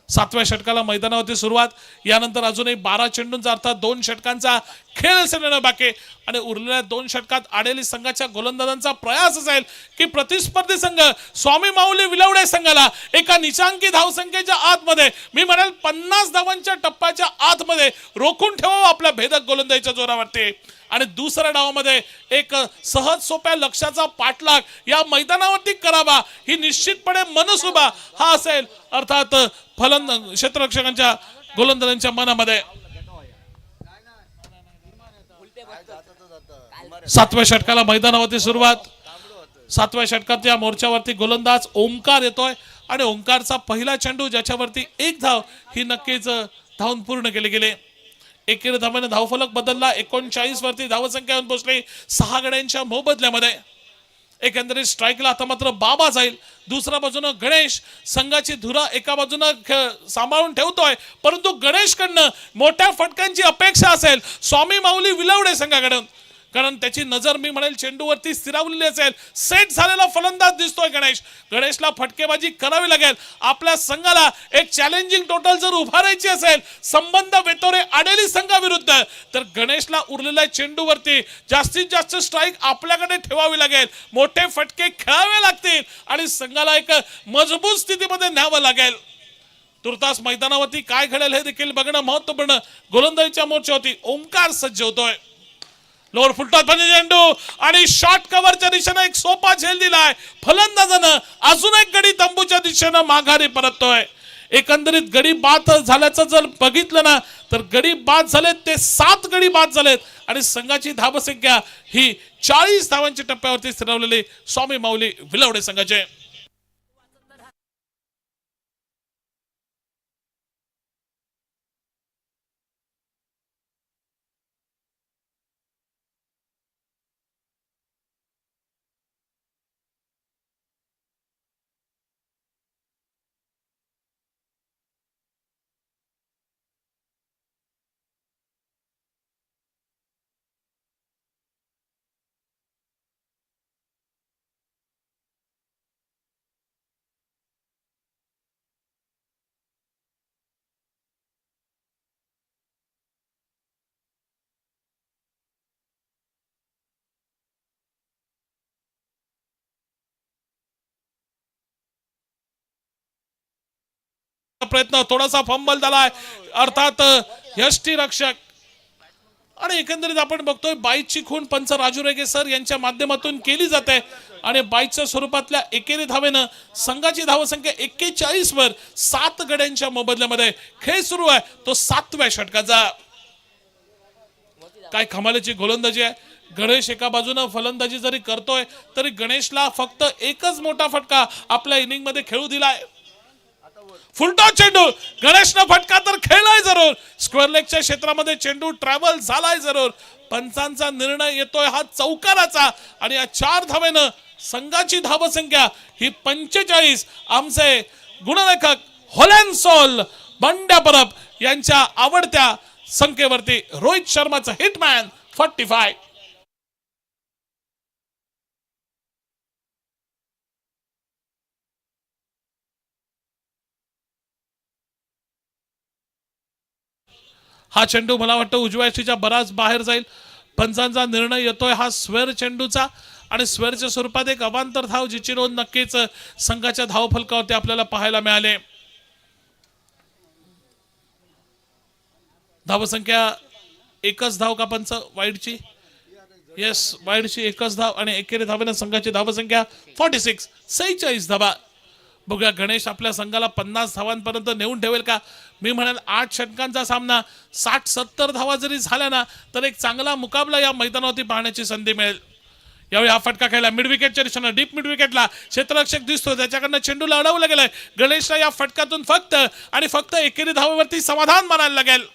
7व्या षटकाला मैदानावरती सुरुवात. यानंतर अजूनही 12 चेंडूंचा अर्थात 2 षटकांचा खेळ असेल बाकी आणि उरलेल्या 2 षटकात आडेली संघाच्या गोलंदाजांचा प्रयास असेल की प्रतिस्पर्धी संघ स्वामी माऊली विलवडे संघाला एका निचांकी धावसंख्येच्या आतमध्ये, मी म्हणेल 50 धावांच्या टप्प्याच्या आतमध्ये रोखून ठेवावं आपल्या भेदक गोलंदाजीच्या जोरावरती आणि दुसऱ्या डावामध्ये एक सहज सोप्या लक्ष्याचा पाठलाग या मैदानावरती करावा ही निश्चितपणे मनसुबा हा असेल अर्थात क्षेत्ररक्षकांच्या गोलंदाजांच्या मनामध्ये. 7व्या षटकाला मैदानावरती सुरुवात. 7व्या षटकात या मोर्चावरती गोलंदाज ओंकार येतोय आणि ओंकारचा पहिला चेंडू ज्याच्यावरती 1 धाव ही नक्कीच धावून पूर्ण केले गेले. एकेरी धावाने धावफलक बदलला. 39 वरती धावसंख्या येऊन पोहोचली 6 गड्यांच्या मोबदल्यामध्ये. एकंदरीत स्ट्राईकला आता मात्र बाबा जाईल. दुसऱ्या बाजूनं गणेश संघाची धुरा एका बाजूनं सांभाळून ठेवतोय, परंतु गणेशकडनं मोठ्या फटक्यांची अपेक्षा असेल स्वामी माऊली विलवडे संघाकडून, कारण त्याची नजर मी म्हणेल चेंडूवरती स्थिरावलेली असेल. सेट झालेला फलंदाज दिसतोय गणेश. गणेशला फटकेबाजी करावी लागेल. आपल्या संघाला एक चॅलेंजिंग टोटल जर उभारायची असेल संबंध वेतोरे आडेली संघाविरुद्ध तर गणेशला उरलेल्या चेंडूवरती जास्तीत जास्त स्ट्राईक आपल्याकडे ठेवावी लागेल. मोठे फटके खेळावे लागतील आणि संघाला एक मजबूत स्थितीमध्ये न्यावं लागेल. तुर्तास मैदानावरती काय घडेल हे देखील बघणं महत्वपूर्ण. गोलंदाजीच्या मोर्चावरती ओंकार सज्ज होतोय. लोअर फुलटॉस चेंडू आणि शॉर्ट कव्हरच्या दिशेनं एक सोपा झेल दिलाय. फलंदाजानं अजून एक गडी तंबूच्या दिशेनं माघारी परततोय. एकंदरीत गडी बाद झाल्याचं जर बघितलं ना तर गडी बाद झालेत ते 7 गडी बाद झालेत आणि संघाची धावसंख्या ही 40 धावांच्या टप्प्यावरती स्थिरावलेली स्वामी माऊली विलवडे संघाचे. प्रयत्न, थोडासा फंबल झालाय अर्थात यष्टी रक्षक. आणि एकंदरीत आपण बघतोय बाईची खूण पंच राजू रेगे सर यांच्या माध्यमातून केली जाते आणि बाईच्या स्वरूपातल्या एकेरी धावेनं संघाची धावसंख्या 41 वर 7 गड्यांच्या मोबदल्यामध्ये खेळ सुरू आहे तो 7व्या षटकाचा. काय कमालीची गोलंदाजी आहे. गणेश एका बाजूने फलंदाजी जरी करतोय तरी गणेशला फक्त एकच मोठा फटका आपल्या इनिंग मध्ये खेळू दिलाय. फुलटॉस चेंडू, गणेशनं फटका तर खेळलाय जरूर, स्क्वेअर लेगच्या क्षेत्रामध्ये चेंडू ट्रॅव्हल झालाय जरूर. पंचांचा निर्णय येतोय हा चौकाराचा आणि या 4 धावेनं संघाची धावसंख्या ही 45. आमचे गुणलेखक होलेन्सोल बंड्या परब यांच्या आवडत्या संख्येवरती रोहित शर्माचा हिटमॅन 45. हा चेंडू मला वाटतं उजव्या यष्टीच्या बराच बाहेर जाईल. पंचांचा निर्णय येतोय हा स्क्वेअर चेंडूचा आणि स्क्वेअरच्या स्वरूपात एक अवांतर धाव जिची नोंद नक्कीच संघाच्या धावफलकावरती आपल्याला पाहायला मिळाले. धावसंख्या एकच धाव का पंच वाईडची? येस, वाईडची एकच धाव आणि एकेरी धावेनं संघाची धावसंख्या 46, 46 धावा. बघूया गणेश आपल्या संघाला 50 धावांपर्यंत नेऊन ठेवेल का? मी म्हणाल 8 षटकांचा सामना 60-70 धावा जरी झाल्या ना तर एक चांगला मुकाबला या मैदानावरती पाहण्याची संधी मिळेल. यावेळी हा फटका खेळला मिड विकेटच्या दिशेनं, डीप मिड विकेटला क्षेत्ररक्षक दिसतो त्याच्याकडनं चेंडूला अडवलं गेलंय. गणेशला या फटकातून फक्त आणि फक्त एकेरी धावेवरती समाधान मानायला लागेल.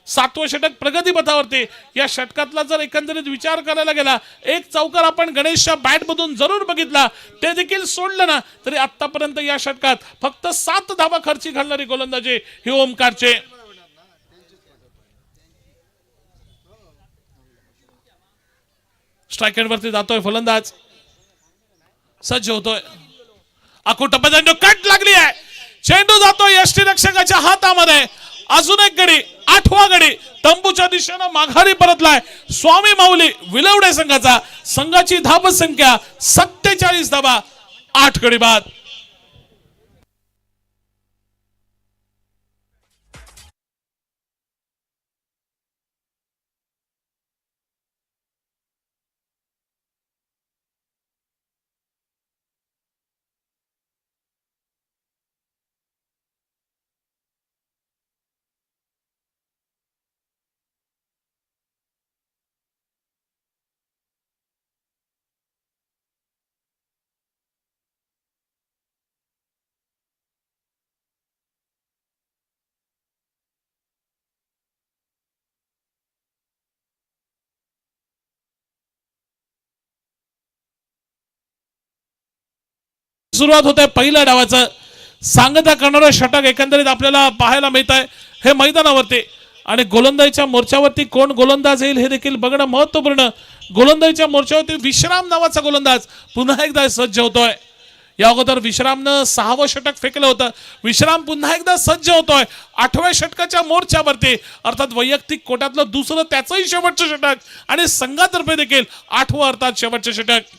7वं षटक प्रगतीपथावरती. या षटकातला जर एकंदरीत विचार करायला गेला एक चौकार आपण गणेशच्या बॅट मधून जरूर बघितला, ते देखील सोडलं ना तरी आतापर्यंत या षटकात फक्त 7 धावा खर्ची घालणारी गोलंदाजी ही ओमकारचे. स्ट्राईक एंडवरती जातोय फलंदाज, सज्ज होतोय. आखू टप्पा चेंडू कट लागली आहे, चेंडू जातोय यष्टी रक्षकाच्या हातामध्ये. अजून एक गडी, 8वा गडी तंबूच्या दिशेनं माघारी परतलाय स्वामी माऊली विलवडे संघाचा. संघाची धावसंख्या 47 धावा, 8 गडी बाद. सुरुवात होते पहिल्या डावाचं. सांगता करणारं षटक एकंदरीत आपल्याला पाहायला मिळत आहे हे मैदानावरती. आणि गोलंदाजीच्या मोर्चावरती कोण गोलंदाज येईल हे देखील बघणं महत्वपूर्ण. गोलंदाजीच्या मोर्चावरती विश्राम नावाचा गोलंदाज पुन्हा एकदा सज्ज होतोय. या अगोदर विश्रामनं 6वं षटक फेकलं होतं. विश्राम पुन्हा एकदा सज्ज होतोय 8व्या षटकाच्या मोर्चावरती, अर्थात वैयक्तिक कोट्यातलं दुसरं त्याचंही शेवटचं षटक आणि संघातर्फे देखील 8वं अर्थात शेवटचं षटक.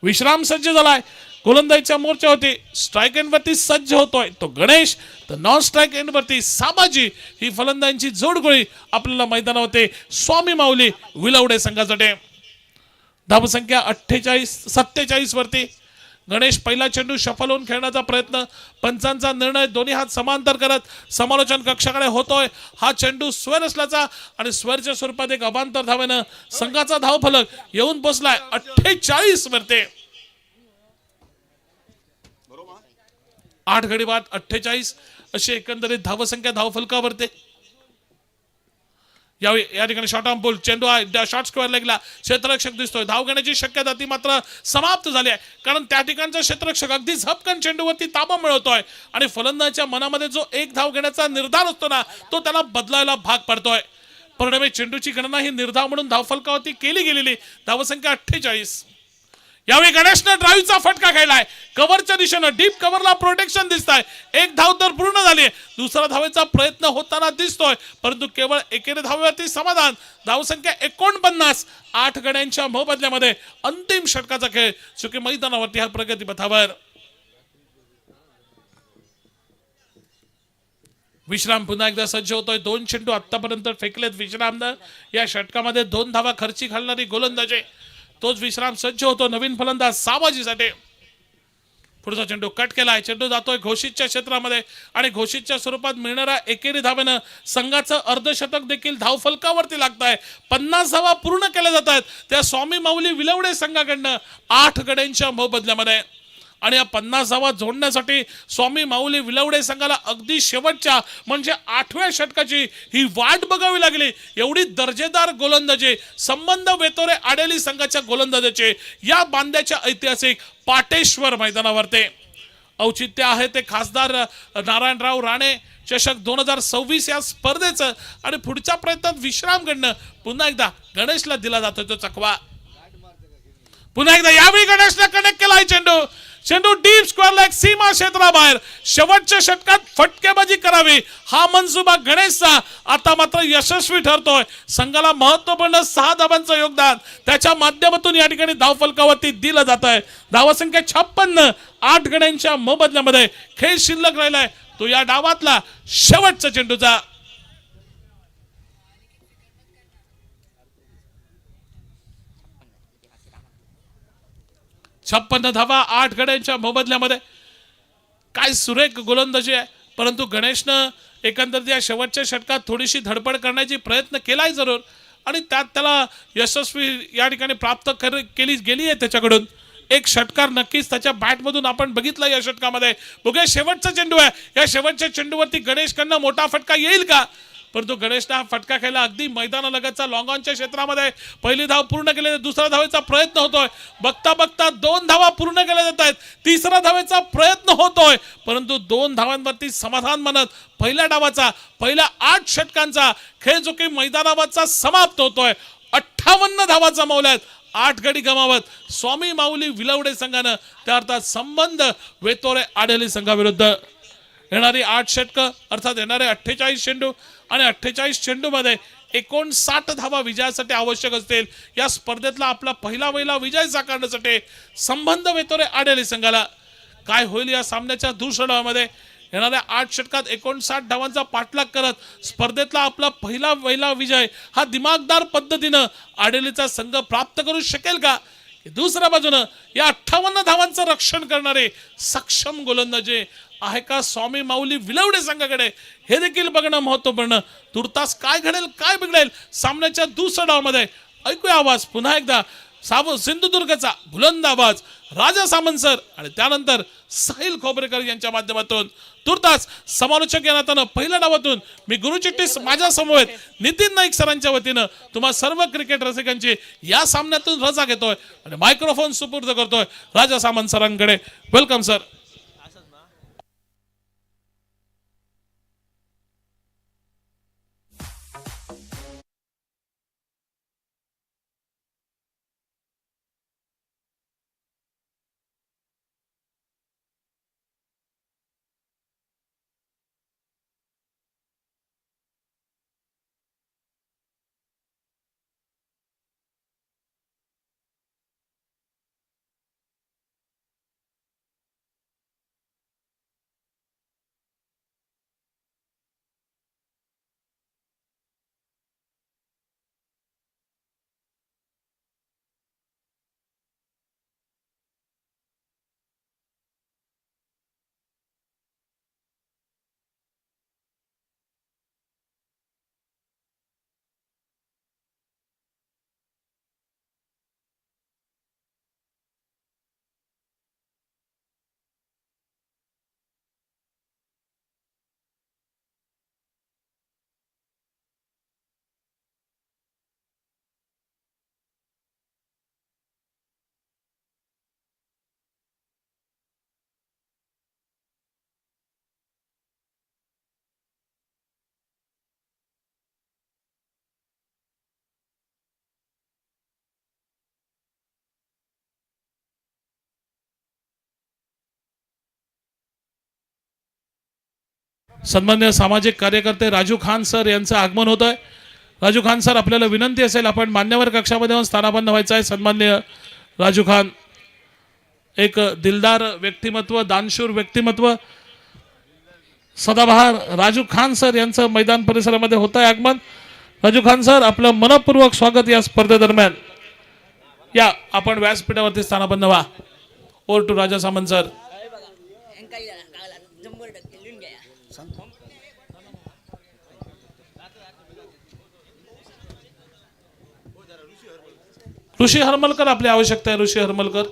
विश्राम सज्ज झालाय. गोलंदाजीच्या मोर्चावरती स्ट्राईक एंडवरती सज्ज होतोय तो गणेश, तर नॉन स्ट्राईक एंडवरती सामाजी. ही फलंदाजींची जोडगोळी आपल्याला मैदानावरती स्वामी माऊली विलवडे संघासाठी. धावसंख्या 47 वरती. गणेश पहिला चेंडू शफल होऊन खेळण्याचा प्रयत्न, पंचांचा निर्णय दोन्ही हात समांतर करत समालोचन कक्षाकडे होतोय. हा चेंडू स्क्वेअर असल्याचा आणि स्क्वेअरच्या स्वरूपात एक अवांतर धावेनं संघाचा धावफलक येऊन पोहोचलाय 48 वरती. 8 गडी बाद 48 अशी एकंदरीत धावसंख्या धावफलकावरती. या ठिकाणी शॉर्ट आर्म पुल चेंडू शॉर्ट स्क्वेअर लेगला क्षेत्ररक्षक दिसतोय. धाव घेण्याची शक्यता ती मात्र समाप्त झाली आहे, कारण त्या ठिकाणचा क्षेत्ररक्षक अगदी झपकन चेंडूवरती ताबा मिळवतोय आणि फलंदाजाच्या मनामध्ये जो एक धाव घेण्याचा निर्धार असतो ना तो त्याला बदलायला भाग पडतोय. परिणामी चेंडूची गणना ही निर्धाव म्हणून धावफलकावरती केली गेलेली. धावसंख्या 48. यावेळी गणेशने ड्राईव्हचा फटका खेळलाय कव्हरच्या दिशेनं. डीप कव्हरला प्रोटेक्शन दिसतंय. एक धाव तर पूर्ण झाली, दुसरा धावेचा प्रयत्न होताना दिसतोय, परंतु केवळ एकेरी धावेवरती समाधान. धावसंख्या 49. 8 गड्यांच्या मोबदल्यामध्ये अंतिम षटकाचा खेळ चुकी मैदानावरती हा प्रगतीपथावर. विश्राम पुन्हा एकदा सज्ज होतोय. 2 चेंडू आतापर्यंत फेकलेत विश्रामनं. या षटकामध्ये 2 धावा खर्ची घालणारी गोलंदाजी. तोच विश्राम सज्ज होतो. नवीन फलंदाज साबाजीसाठी. पुढचा चेंडू कट केलाय. चेंडू जातोय घोषितच्या क्षेत्रामध्ये आणि घोषितच्या स्वरूपात मिळणाऱ्या एकेरी धावेनं संघाचं अर्धशतक देखील धावफलकावरती लागत आहे. 50 धावा पूर्ण केल्या जात आहेत त्या स्वामी माऊली विलवडे संघाकडनं 8 गड्यांच्या मोबदल्यामध्ये. आणि या 50 धावा जोडण्यासाठी स्वामी माऊली विलवडे संघाला अगदी शेवटच्या म्हणजे 8व्या षटकाची ही वाट बघावी लागली. एवढी दर्जेदार गोलंदाजी संबंध वेतोरे आडेली संघाच्या गोलंदाजाचे या बांद्याच्या ऐतिहासिक पाटेश्वर मैदानावरती. औचित्य आहे ते खासदार नारायणराव राणे चषक 2026 या स्पर्धेचं. आणि पुढच्या प्रयत्नात विश्रामकडनं पुन्हा एकदा गणेशला दिला जातो तो चकवा. पुन्हा एकदा यावेळी गणेशला कनेक्ट केलाय चेंडू. चेंडू डीप स्क्वेअर लेग सीमा क्षेत्राबाहेर. शेवटच्या षटकात फटकेबाजी करावी हा मनसुबा गणेशचा आता मात्र यशस्वी ठरतोय. संघाला महत्वपूर्ण 6 धावांचं योगदान त्याच्या माध्यमातून या ठिकाणी धावफलकावरती दिलं जात आहे. धावसंख्या 56. 8 गड्यांच्या मोबदल्यामध्ये खेळ शिल्लक राहिलाय तो या डावातला शेवटचा चेंडूचा. 56 धावा 8 गड्यांच्या मोबदल्यामध्ये. काय सुरेख गोलंदाजी आहे. परंतु गणेशनं एकंदरीत या शेवटच्या षटकात थोडीशी धडपड करण्याची प्रयत्न केलाय जरूर आणि त्यात त्याला यशस्वी या ठिकाणी प्राप्त केली गेली आहे त्याच्याकडून. एक षटकार नक्कीच त्याच्या बॅटमधून आपण बघितला या षटकामध्ये. बघूया शेवटचा चेंडू आहे. या शेवटच्या चेंडूवरती गणेशकडनं मोठा फटका येईल का. परंतु गणेशने हा फटका खेळला अगदी मैदानालगतचा लॉंग ऑनच्या क्षेत्रामध्ये. पहिली धाव पूर्ण केली. दुसऱ्या धावेचा प्रयत्न होतोय. बघता बघता 2 धावा पूर्ण केल्या जात आहेत. तिसऱ्या धावेचा प्रयत्न होतोय परंतु 2 धावांवरती समाधान मानत पहिल्या डावाचा पहिल्या 8 षटकांचा खेळ जो काही मैदानावरचा समाप्त होतोय. 58 धावा जमवल्यात. 8 गडी गमावत स्वामी माऊली विलवडे संघानं त्या अर्थात संबंध वेतोरे आढळी संघाविरुद्ध येणारी 8 षटकं अर्थात येणारे 48 चेंडू आणि 48 चेंडूमध्ये 59 धावा विजयासाठी आवश्यक असतील. या स्पर्धेतला आपला पहिला विजय साकारण्यासाठी संबंध वेतोरे आढळी संघाला काय होईल या सामन्याच्या दुसऱ्या डावामध्ये. येणाऱ्या 8 षटकात 59 धावांचा पाठलाग करत स्पर्धेतला आपला पहिला विजय हा दिमागदार पद्धतीनं आढळीचा संघ प्राप्त करू शकेल का. दुसऱ्या बाजूनं या 58 धावांचं रक्षण करणारे सक्षम गोलंदाजी आहे का स्वामी माऊली विलवडे संघाकडे हे देखील बघणं महत्वपूर्ण. तुर्तास काय घडेल काय बिघडेल सामन्याच्या दुसऱ्या डावामध्ये. ऐकूया आवाज पुन्हा एकदा सिंधुदुर्गचा बुलंद आवाज राजा सामंत सर आणि त्यानंतर साहिल खोबरेकर यांच्या माध्यमातून. तुर्तास समालोचक या नात्यानं पहिल्या डावातून मी गुरुचिट्टीस माझ्या समवेत नितीन नाईक सरांच्या वतीनं तुम्हा सर्व क्रिकेट रसिकांची या सामन्यातून रजा घेतोय आणि मायक्रोफोन सुपूर्द करतोय राजा सामंत सरांकडे. Welcome sir. सन्मान्य सामाजिक कार्यकर्ते राजू खान सर यांचं आगमन होत आहे. राजू खान सर आपल्याला विनंती असेल आपण मान्यवर कक्षामध्ये येऊन स्थानापन्न व्हायचं आहे. सन्मान्य राजू खान एक दिलदार व्यक्तिमत्व दानशूर व्यक्तिमत्व सदाबहार राजू खान सर यांचं मैदान परिसरामध्ये होत आहे आगमन. राजू खान सर, आपलं मनपूर्वक स्वागत या स्पर्धेदरम्यान. या आपण व्यासपीठावरती स्थानापन्न व्हा. Over to Raja Samant sir. Rishi Haramalkar आपली आवश्यकता आहे. ऋषी हरमलकर,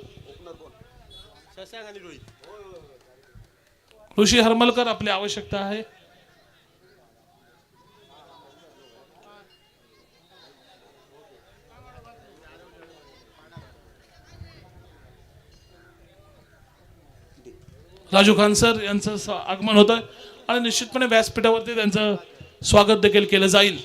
ऋषी हरमलकर आपली आवश्यकता आहे. राजू खान सर यांचं आगमन होतं आणि निश्चितपणे व्यासपीठावरती त्यांचं स्वागत देखील केलं जाईल.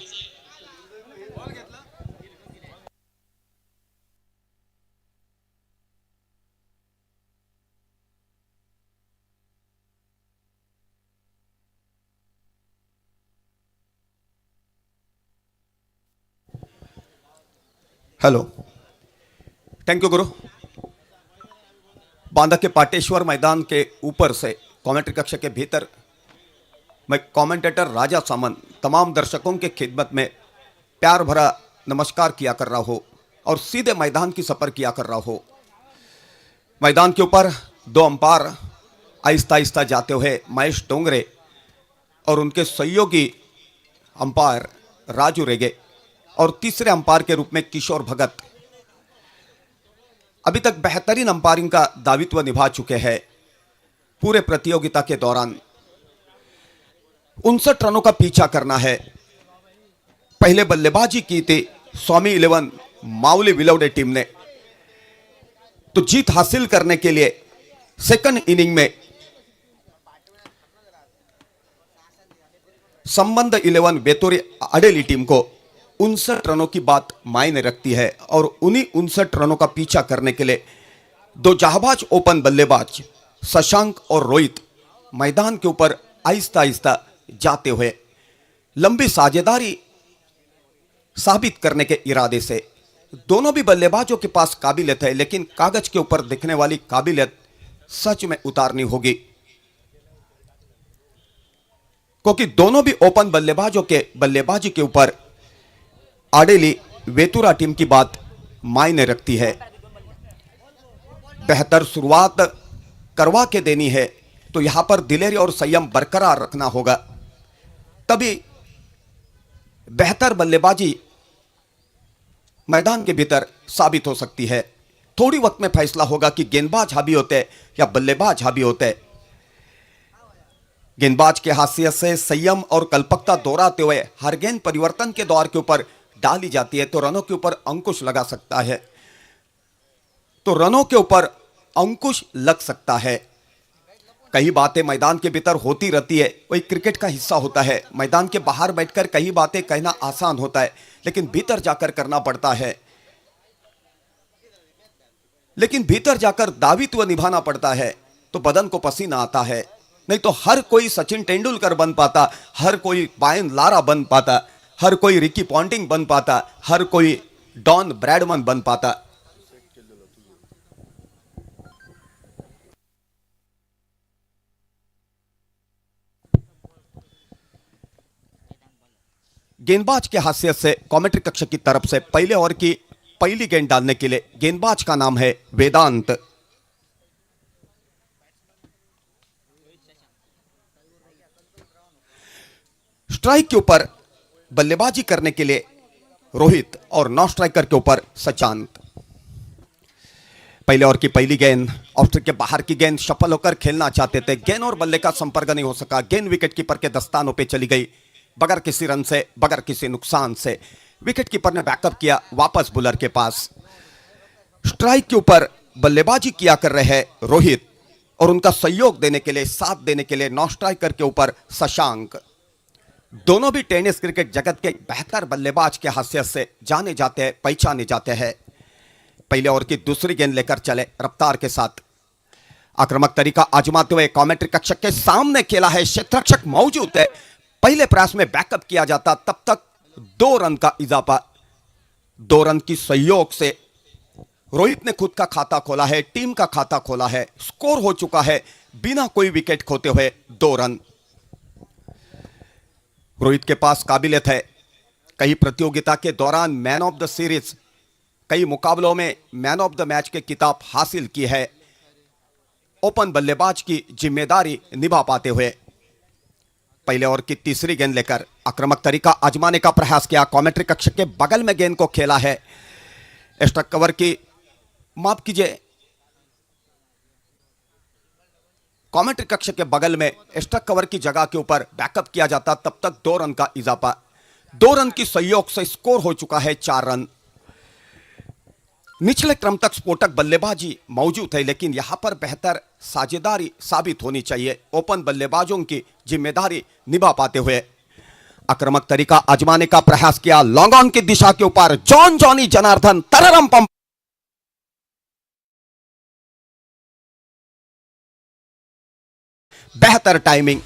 हेलो, थैंक यू गुरु. बांदा के पाटेश्वर मैदान के ऊपर से कमेंट्री कक्ष के भीतर मैं कमेंटेटर राजा सामंत तमाम दर्शकों के खिदमत में प्यार भरा नमस्कार किया कर रहा हो और सीधे मैदान की सफ़र किया कर रहा हो. मैदान के ऊपर 2 अंपायर आहिस्ता आहिस्ता जाते हुए महेश डोंगरे और उनके सहयोगी अंपायर राजू रेगे और तीसरे अंपायर के रूप में किशोर भगत अभी तक बेहतरीन अंपायरिंग का दायित्व निभा चुके हैं. पूरे प्रतियोगिता के दौरान 59 रनों का पीछा करना है. पहले बल्लेबाजी की थी स्वामी 11 माउली विलवडे टीम ने, तो जीत हासिल करने के लिए सेकंड इनिंग में संबंध 11 बेतोरी अडेली टीम को 59 रनों की बात मायने रखती है और उन्हीं 59 रनों का पीछा करने के लिए 2 जाहबाज ओपन बल्लेबाज शशांक और रोहित मैदान के ऊपर आहिस्ता आहिस्ता जाते हुए लंबी साझेदारी साबित करने के इरादे से दोनों भी बल्लेबाजों के पास काबिलियत है, लेकिन कागज के ऊपर दिखने वाली काबिलियत सच में उतारनी होगी, क्योंकि दोनों भी ओपन बल्लेबाजों के बल्लेबाजी के ऊपर आडेली वेतुरा टीम की बात मायने रखती है. बेहतर शुरुआत करवा के देनी है तो यहां पर दिलेरी और संयम बरकरार रखना होगा, तभी बेहतर बल्लेबाजी मैदान के भीतर साबित हो सकती है. थोड़ी वक्त में फैसला होगा कि गेंदबाज हावी होते या बल्लेबाज हावी होते. गेंदबाज के हाशियत से संयम और कल्पकता दोहराते हुए हर गेंद परिवर्तन के दौर के ऊपर डाली जाती है तो रनों के ऊपर अंकुश लगा सकता है, तो रनों के ऊपर अंकुश लग सकता है. कई बातें मैदान के भीतर होती रहती है, वही क्रिकेट का हिस्सा होता है. मैदान के बाहर बैठकर कई बातें कहना आसान होता है, लेकिन भीतर जाकर करना पड़ता है. लेकिन भीतर जाकर दायित्व निभाना पड़ता है तो बदन को पसीना आता है. नहीं तो हर कोई सचिन तेंदुलकर बन पाता, हर कोई बायन लारा बन पाता, हर कोई रिकी पॉन्टिंग बन पाता, हर कोई डॉन ब्रैडमन बन पाता. गेंदबाज के हाशियत से कमेंट्री कक्ष की तरफ से पहले ओवर की पहली गेंद डालने के लिए गेंदबाज का नाम है वेदांत. स्ट्राइक के ऊपर बल्लेबाजी करने के लिए रोहित और नॉन स्ट्राइकर के ऊपर सचांत. पहले ओवर की पहली गेंद ऑफ स्ट्राइक के बाहर की गेंद, सफल होकर खेलना चाहते थे. गेंद और बल्ले का संपर्क नहीं हो सका. गेंद विकेट कीपर के दस्तानों पे चली गई बगैर किसी रन से, बगैर किसी नुकसान से. विकेट कीपर ने बैकअप किया वापस बुलर के पास. स्ट्राइक के ऊपर बल्लेबाजी किया कर रहे हैं रोहित और उनका सहयोग देने के लिए, साथ देने के लिए नॉन स्ट्राइकर के ऊपर शशांक. दोनों भी टेनिस क्रिकेट जगत के बेहतर बल्लेबाज के हाशियत से जाने जाते हैं, पहचाने जाते हैं. पहले ओवर की दूसरी गेंद लेकर चले रफ्तार के साथ. आक्रामक तरीका आजमाते हुए कमेंट्री कक्ष के सामने खेला है. क्षेत्ररक्षक मौजूद है. पहले प्रयास में बैकअप किया जाता, तब तक 2 रन का इजाफा. 2 रन की सहयोग से रोहित ने खुद का खाता खोला है, टीम का खाता खोला है. स्कोर हो चुका है बिना कोई विकेट खोते हुए 2 रन. रोहित के पास काबिलियत है, कई प्रतियोगिता के दौरान मैन ऑफ द सीरीज, कई मुकाबलों में मैन ऑफ द मैच के खिताब हासिल की है। ओपन बल्लेबाज की जिम्मेदारी निभा पाते हुए पहले ओवर की तीसरी गेंद लेकर आक्रामक तरीका आजमाने का प्रयास किया। कमेंट्री कक्ष के बगल में गेंद को खेला है। स्ट्राइक कवर की, माफ कीजिए, कमेंट्री कक्ष के बगल में स्ट्राइक कवर की जगह के ऊपर बैकअप किया जाता, तब तक 2 रन का इजाफा। 2 रन की सहयोग से स्कोर हो चुका है 4 रन। निचले क्रम तक स्फोटक बल्लेबाजी मौजूद है, लेकिन यहां पर बेहतर साझेदारी साबित होनी चाहिए। ओपन बल्लेबाजों की जिम्मेदारी निभा पाते हुए आक्रामक तरीका आजमाने का प्रयास किया। लॉन्ग ऑन की दिशा के ऊपर जॉनी जनार्दन तररम पंप, बेहतर टाइमिंग।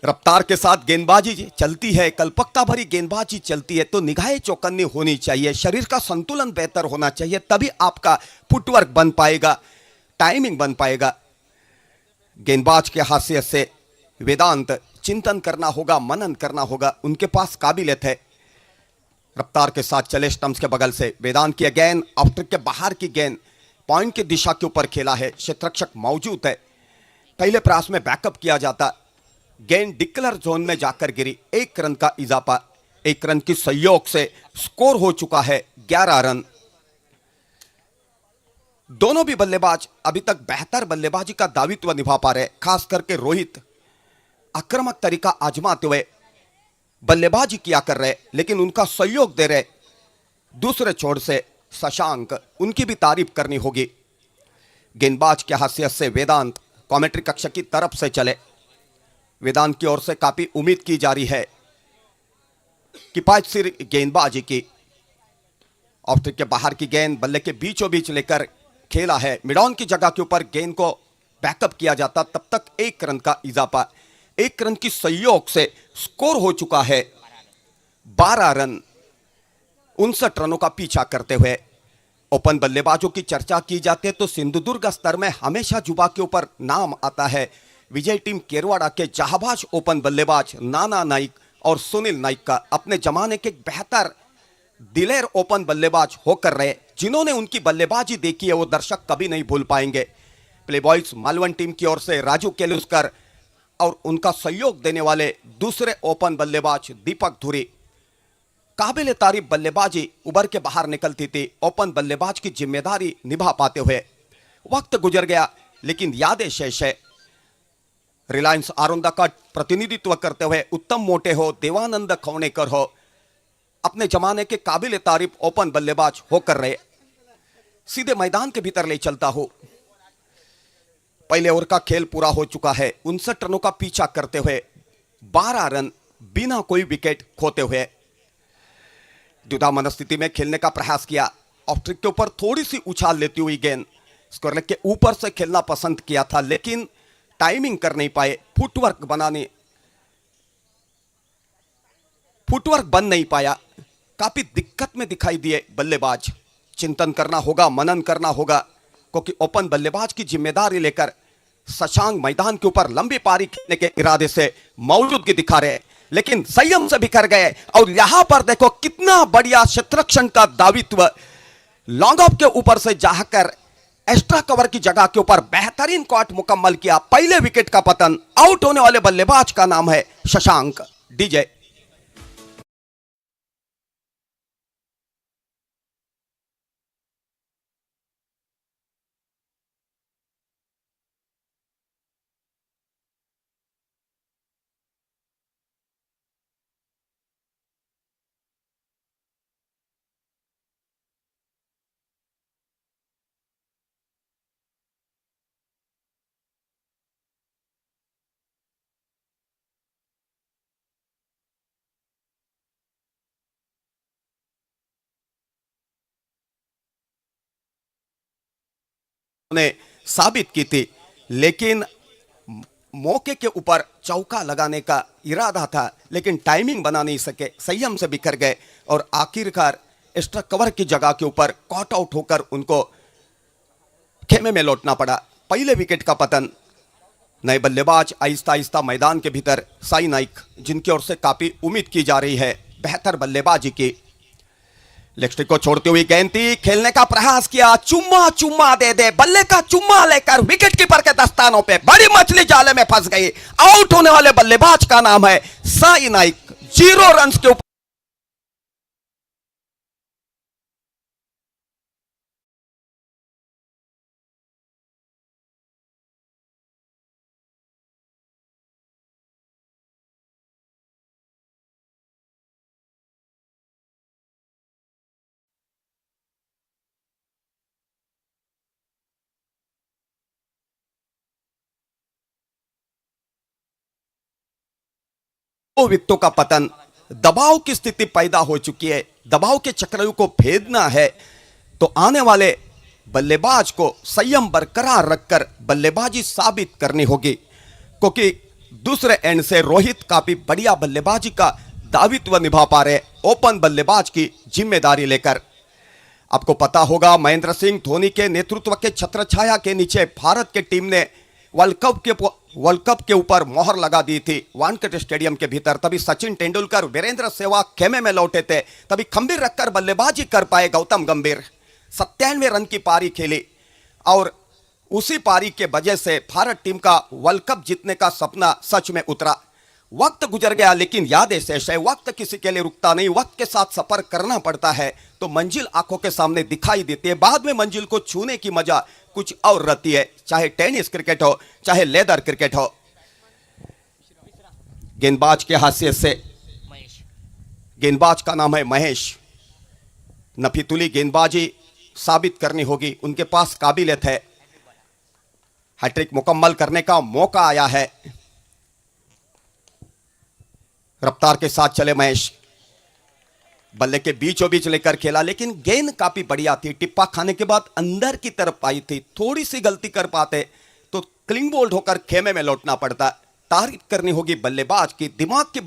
रफ्तार के साथ गेंदबाजी चलती है, कल्पकता भरी गेंदबाजी चलती है तो निगाहें चौकन्नी होनी चाहिए, शरीर का संतुलन बेहतर होना चाहिए, तभी आपका फुटवर्क बन पाएगा, टाइमिंग बन पाएगा। गेंदबाज के हाशियत से वेदांत चिंतन करना होगा, मनन करना होगा, उनके पास काबिलियत है। रफ्तार के साथ चले स्टंप्स के बगल से वेदांत की गेंद, ऑफ के बाहर की गेंद, पॉइंट की दिशा के ऊपर खेला है। क्षेत्ररक्षक मौजूद है। पहले प्रयास में बैकअप किया जाता, गेंद डिक्लेयर जोन में जाकर गिरी। 1 रन का इजाफा, 1 रन की सहयोग से स्कोर हो चुका है 11 रन। दोनों भी बल्लेबाज अभी तक बेहतर बल्लेबाजी का दायित्व निभा पा रहे, खास करके रोहित आक्रामक तरीका आजमाते हुए बल्लेबाजी किया कर रहे, लेकिन उनका सहयोग दे रहे दूसरे छोर से शशांक, उनकी भी तारीफ करनी होगी। गेंदबाज की हैसियत से वेदांत कमेंट्री कक्ष की तरफ से चले। वेदांत की ओर से काफी उम्मीद की जा रही है किफायती गेंदबाजी की। ऑफ स्ट्रिक के बाहर की गेंद बल्ले के बीचों बीच लेकर खेला है। मिड ऑन की जगह के ऊपर गेंद को बैकअप किया जाता, तब तक 1 रन का इजाफा। 1 रन की सहयोग से स्कोर हो चुका है 12 रन। 59 रनों का पीछा करते हुए ओपन बल्लेबाजों की चर्चा की जाती है तो सिंधुदुर्ग स्तर में हमेशा जुबा के ऊपर नाम आता है विजय टीम केरवाड़ा के जहाबाज ओपन बल्लेबाज नाना नाइक और सुनील नाइक का। अपने जमाने के बेहतर दिलेर ओपन बल्लेबाज होकर रहे, जिन्होंने उनकी बल्लेबाजी देखी है वो दर्शक कभी नहीं भूल पाएंगे। प्लेबॉयज मालवण टीम की ओर से राजू केलुस्कर और उनका सहयोग देने वाले दूसरे ओपन बल्लेबाज दीपक धुरी। काबिल तारीफ बल्लेबाजी उभर के बाहर निकलती थी। ओपन बल्लेबाज की जिम्मेदारी निभा पाते हुए वक्त गुजर गया, लेकिन यादें शेष है। रिलायंस आरोंदा का प्रतिनिधित्व करते हुए उत्तम मोटे हो, देवानंद खौनेकर हो, अपने जमाने के काबिल तारीफ ओपन बल्लेबाज होकर रहे। सीधे मैदान के भीतर ले चलता हो। पहले ओवर का खेल पूरा हो चुका है। 59 रनों का पीछा करते हुए 12 रन बिना कोई विकेट खोते हुए। द्विधा मनस्थिति में खेलने का प्रयास किया। ऑफ स्ट्रिक के ऊपर थोड़ी सी उछाल लेती हुई गेंद, स्क्वायर लेग के ऊपर से खेलना पसंद किया था, लेकिन टाइमिंग कर नहीं पाए। फुटवर्क बन नहीं पाया। काफी दिक्कत में दिखाई दिए बल्लेबाज। चिंतन करना होगा, मनन करना होगा, क्योंकि ओपन बल्लेबाज की जिम्मेदारी लेकर शशांक मैदान के ऊपर लंबी पारी खेलने के इरादे से मौजूदगी दिखा रहे, लेकिन संयम से बिखर गए। और यहां पर देखो कितना बढ़िया क्षेत्ररक्षण का दायित्व लॉन्ग ऑफ के ऊपर से जाकर एक्स्ट्रा कवर की जगह के ऊपर बेहतरीन कॉट मुकम्मल किया। पहले विकेट का पतन। आउट होने वाले बल्लेबाज का नाम है शशांक। डीजे ने साबित की थी, लेकिन मौके के ऊपर चौका लगाने का इरादा था, लेकिन टाइमिंग बना नहीं सके, संयम से बिखर गए और आखिरकार एक्स्ट्रा कवर की जगह के ऊपर कॉट आउट होकर उनको खेमे में लौटना पड़ा। पहले विकेट का पतन। नए बल्लेबाज आहिस्ता आहिस्ता मैदान के भीतर साई नाइक, जिनकी ओर से काफी उम्मीद की जा रही है बेहतर बल्लेबाजी की। लेग स्टिक को छोड़ती हुई गेंद थी, खेलने का प्रयास किया, चुम्मा चुम्मा दे दे, बल्ले का चुम्मा लेकर विकेट कीपर के दस्तानों पे बड़ी मछली जाले में फंस गई। आउट होने वाले बल्लेबाज का नाम है साई नाइक। 0 रन के ऊपर विकेटों का पतन। दबाव की स्थिति पैदा हो चुकी है। दबाव के चक्रव्यूह को भेदना है तो आने वाले बल्लेबाज को संयम बरकरार रखकर बल्लेबाजी साबित करनी होगी, क्योंकि दूसरे एंड से रोहित काफी बढ़िया बल्लेबाजी का दायित्व निभा पा रहे ओपन बल्लेबाज की जिम्मेदारी लेकर। आपको पता होगा महेंद्र सिंह धोनी के नेतृत्व के छत्रछाया के नीचे भारत की टीम ने वर्ल्ड कप के ऊपर मोहर लगा दी थी वानखेड़े स्टेडियम के भीतर। तभी सचिन तेंदुलकर, वीरेंद्र सहवाग खेमे में लौटे थे, तभी खंबीर रखकर बल्लेबाजी कर पाए गौतम गंभीर। 97 रन की पारी खेली और उसी पारी के वजह से भारत टीम का वर्ल्ड कप जीतने का सपना सच में उतरा। वक्त गुजर गया लेकिन यादें शेष है। वक्त किसी के लिए रुकता नहीं, वक्त के साथ सफर करना पड़ता है तो मंजिल आंखों के सामने दिखाई देती है। बाद में मंजिल को छूने की मजा कुछ और रहती है, चाहे टेनिस क्रिकेट हो चाहे लेदर क्रिकेट हो। गेंदबाज के हाशिए से, गेंदबाज का नाम है महेश। नफीतुली गेंदबाजी साबित करनी होगी, उनके पास काबिलियत है। हैट्रिक मुकम्मल करने का मौका आया है। रफ्तार के साथ चले महेश, बल्ले के बीचों बीच लेकर खेला लेकिन गेंद काफी बढ़िया थी। टिप्पा खाने के बाद अंदर की तरफ आई थी। थोड़ी सी गलती कर पाते तो क्लीन बोल्ड होकर खेमे में लौटना पड़ता। तारीफ करनी होगी बल्लेबाज की, दिमाग की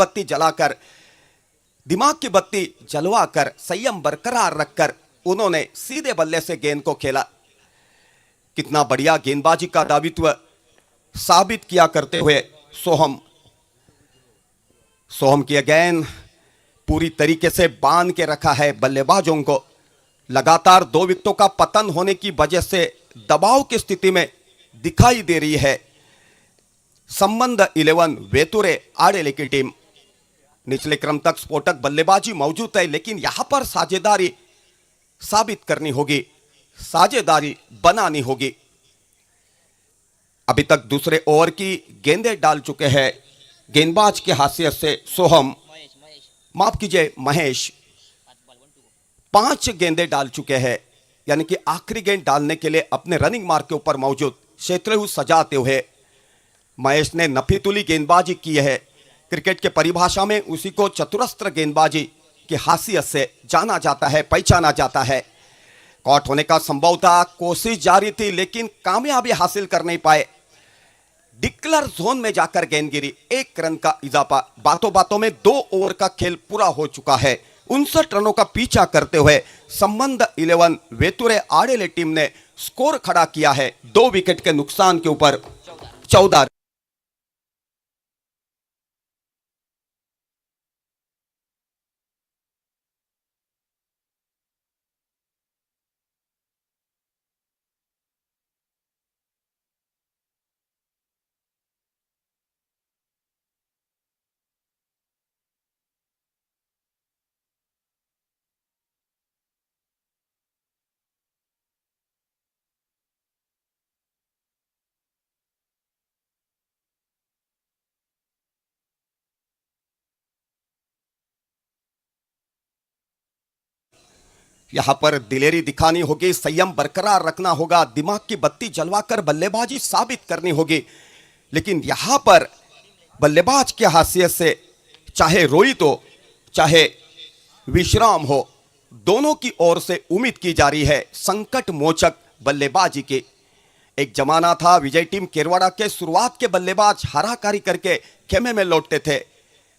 बत्ती जलवाकर संयम बरकरार रखकर उन्होंने सीधे बल्ले से गेंद को खेला। कितना बढ़िया गेंदबाजी का दायित्व साबित किया करते हुए सोहम की गेंद पूरी तरीके से बांध के रखा है बल्लेबाजों को। लगातार 2 विकेटों का पतन होने की वजह से दबाव की स्थिति में दिखाई दे रही है संबंध 11 वेतुरे आड़ेले की टीम। निचले क्रम तक स्फोटक बल्लेबाजी मौजूद है लेकिन यहां पर साझेदारी साबित करनी होगी, साझेदारी बनानी होगी। अभी तक दूसरे ओवर की गेंदें डाल चुके हैं गेंदबाज के हाशिए से महेश 5 गेंदें डाल चुके हैं, यानी कि आखिरी गेंद डालने के लिए अपने रनिंग मार्क के ऊपर मौजूद क्षेत्र सजाते हुए महेश ने नफीतुली गेंदबाजी की है। क्रिकेट के परिभाषा में उसी को चतुरस्त्र गेंदबाजी की हासियत से जाना जाता है, पहचाना जाता है। कॉट होने का संभव था, कोशिश जारी थी लेकिन कामयाबी हासिल कर नहीं पाए। डिक्लेयर जोन में जाकर गेंद गिरी, 1 रन का इजाफा। बातों बातों में 2 ओवर का खेल पूरा हो चुका है। 59 रनों का पीछा करते हुए संबंध 11 वेतुरे आड़ेले टीम ने स्कोर खड़ा किया है 2 विकेट के नुकसान के ऊपर 14। यहां पर दिलेरी दिखानी होगी, संयम बरकरार रखना होगा, दिमाग की बत्ती जलवाकर बल्लेबाजी साबित करनी होगी। लेकिन यहां पर बल्लेबाज के हाशियत से चाहे रोहित हो चाहे विश्राम हो, दोनों की ओर से उम्मीद की जा रही है संकट मोचक बल्लेबाजी की। एक जमाना था विजय टीम केरवाड़ा के शुरुआत के बल्लेबाज हाराकारी करके खेमे में लौटते थे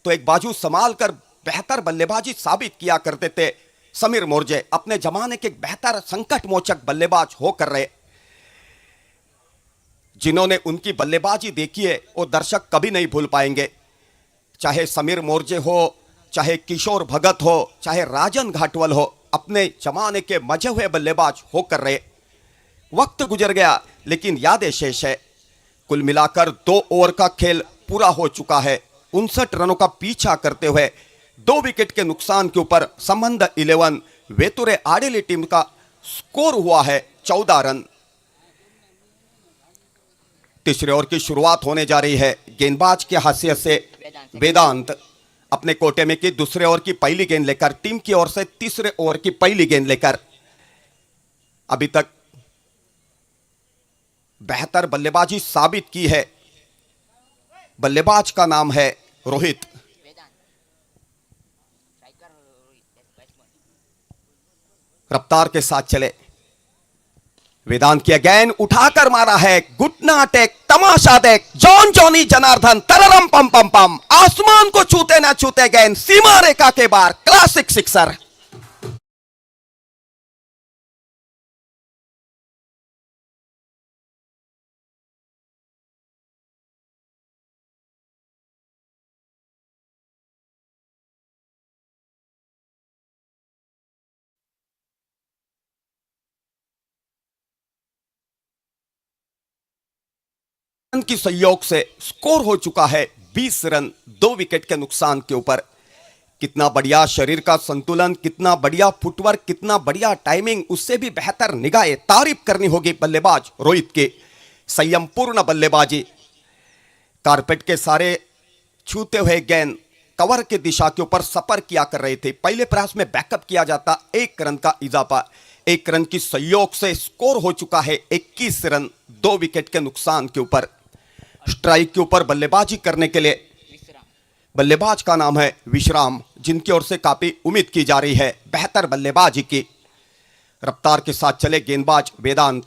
तो एक बाजू संभाल कर बेहतर बल्लेबाजी साबित किया करते थे। समीर मोर्जे अपने जमाने के बेहतर संकट मोचक बल्लेबाज होकर रहे। जिन्होंने उनकी बल्लेबाजी देखी है वो दर्शक कभी नहीं भूल पाएंगे। चाहे समीर मोर्जे हो, चाहे किशोर भगत हो, चाहे राजन घाटवल हो, अपने जमाने के मजे हुए बल्लेबाज होकर रहे। वक्त गुजर गया लेकिन यादें शेष है। कुल मिलाकर 2 ओवर का खेल पूरा हो चुका है। 59 रनों का पीछा करते हुए 2 विकेट के नुकसान के ऊपर संबंध 11 वेतुरे आडेली टीम का स्कोर हुआ है 14 रन। तीसरे ओवर की शुरुआत होने जा रही है। गेंदबाज की हैसियत से वेदांत अपने कोटे में की दूसरे ओवर की पहली गेंद लेकर, टीम की ओर से तीसरे ओवर की पहली गेंद लेकर अभी तक बेहतर बल्लेबाजी साबित की है। बल्लेबाज का नाम है रोहित। रफ्तार के साथ चले। वेदांत की गेंद उठाकर मारा है। घुटना टेक, तमाशा देख, जॉन जॉनी जनार्दन, तररम पम पम पम, आसमान को छूते ना छूते गेंद सीमा रेखा के बाहर, क्लासिक सिक्सर। की सहयोग से स्कोर हो चुका है 20 रन 2 विकेट के नुकसान के ऊपर। कितना बढ़िया शरीर का संतुलन, कितना बढ़िया फुटवर्क, कितना बढ़िया टाइमिंग, उससे भी बेहतर निगाहें तारीफ करनी होगी बल्लेबाज रोहित के। संयमपूर्ण बल्लेबाजी। कारपेट के सारे छूते हुए गेंद कवर की दिशा के ऊपर सफर किया कर रहे थे। पहले प्रयास में बैकअप किया जाता, 1 रन का इजाफा। 1 रन की सहयोग से स्कोर हो चुका है 21 रन 2 विकेट के नुकसान के ऊपर। स्ट्राइक के ऊपर बल्लेबाजी करने के लिए बल्लेबाज का नाम है विश्राम, जिनकी ओर से काफी उम्मीद की जा रही है बेहतर बल्लेबाजी की। रफ्तार के साथ चले गेंदबाज वेदांत।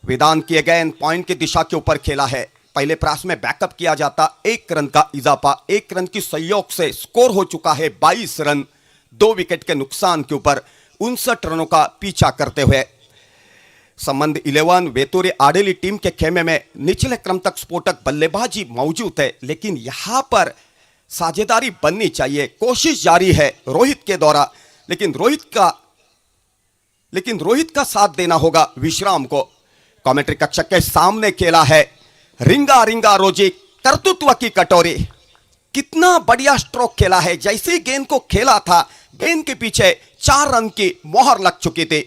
वेदांत की गेंद पॉइंट की दिशा के ऊपर खेला है। पहले प्रयास में बैकअप किया जाता, 1 रन का इजाफा। 1 रन की सहयोग से स्कोर हो चुका है 22 रन 2 विकेट के नुकसान के ऊपर। 59 रनों का पीछा करते हुए संबंध 11 वेतुरे आडेली टीम के खेमे में निचले क्रम तक स्फोटक बल्लेबाजी मौजूद है, लेकिन यहां पर साझेदारी बननी चाहिए। कोशिश जारी है रोहित के द्वारा, लेकिन रोहित का साथ देना होगा विश्राम को। कमेंट्री कक्षक के सामने खेला है रिंगा रिंगा रोजी, कर्तृत्व की कटोरी। कितना बढ़िया स्ट्रोक खेला है। जैसे गेंद को खेला था, गेंद के पीछे 4 रन की मोहर लग चुकी थी।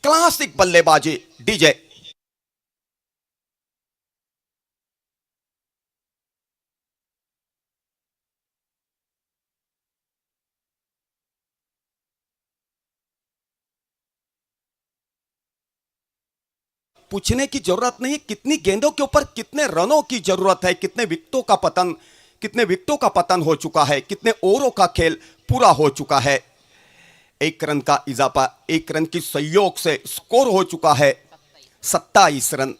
क्लासिक बल्लेबाजी डीजे। पूछने की जरूरत नहीं कितनी गेंदों के ऊपर कितने रनों की जरूरत है, कितने विकेटों का पतन हो चुका है, कितने ओवरों का खेल पूरा हो चुका है। 1 रन का इजाफा, 1 रन की सहयोग से स्कोर हो चुका है 27 रन।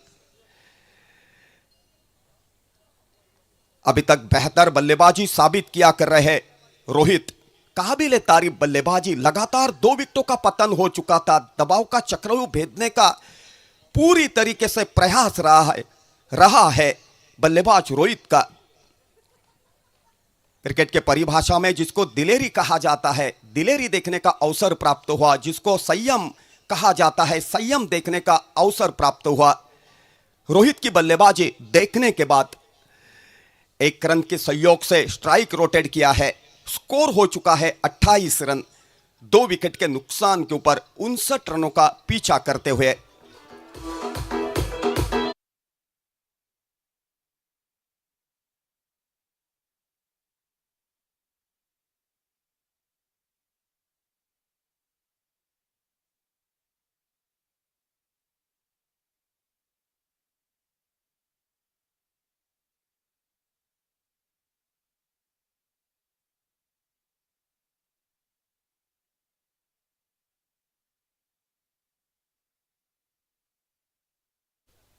अभी तक बेहतर बल्लेबाजी साबित किया कर रहे हैं रोहित। काबिले तारीफ बल्लेबाजी। लगातार 2 विकेटों का पतन हो चुका था। दबाव का चक्रव्यूह भेदने का पूरी तरीके से प्रयास रहा है बल्लेबाज रोहित का। क्रिकेट के परिभाषा में जिसको दिलेरी कहा जाता है, दिलेरी देखने का अवसर प्राप्त हुआ। जिसको संयम कहा जाता है, संयम देखने का अवसर प्राप्त हुआ। रोहित की बल्लेबाजी देखने के बाद 1 रन के सहयोग से स्ट्राइक रोटेट किया है। स्कोर हो चुका है 28 रन 2 विकेट के नुकसान के ऊपर 59 रनों का पीछा करते हुए।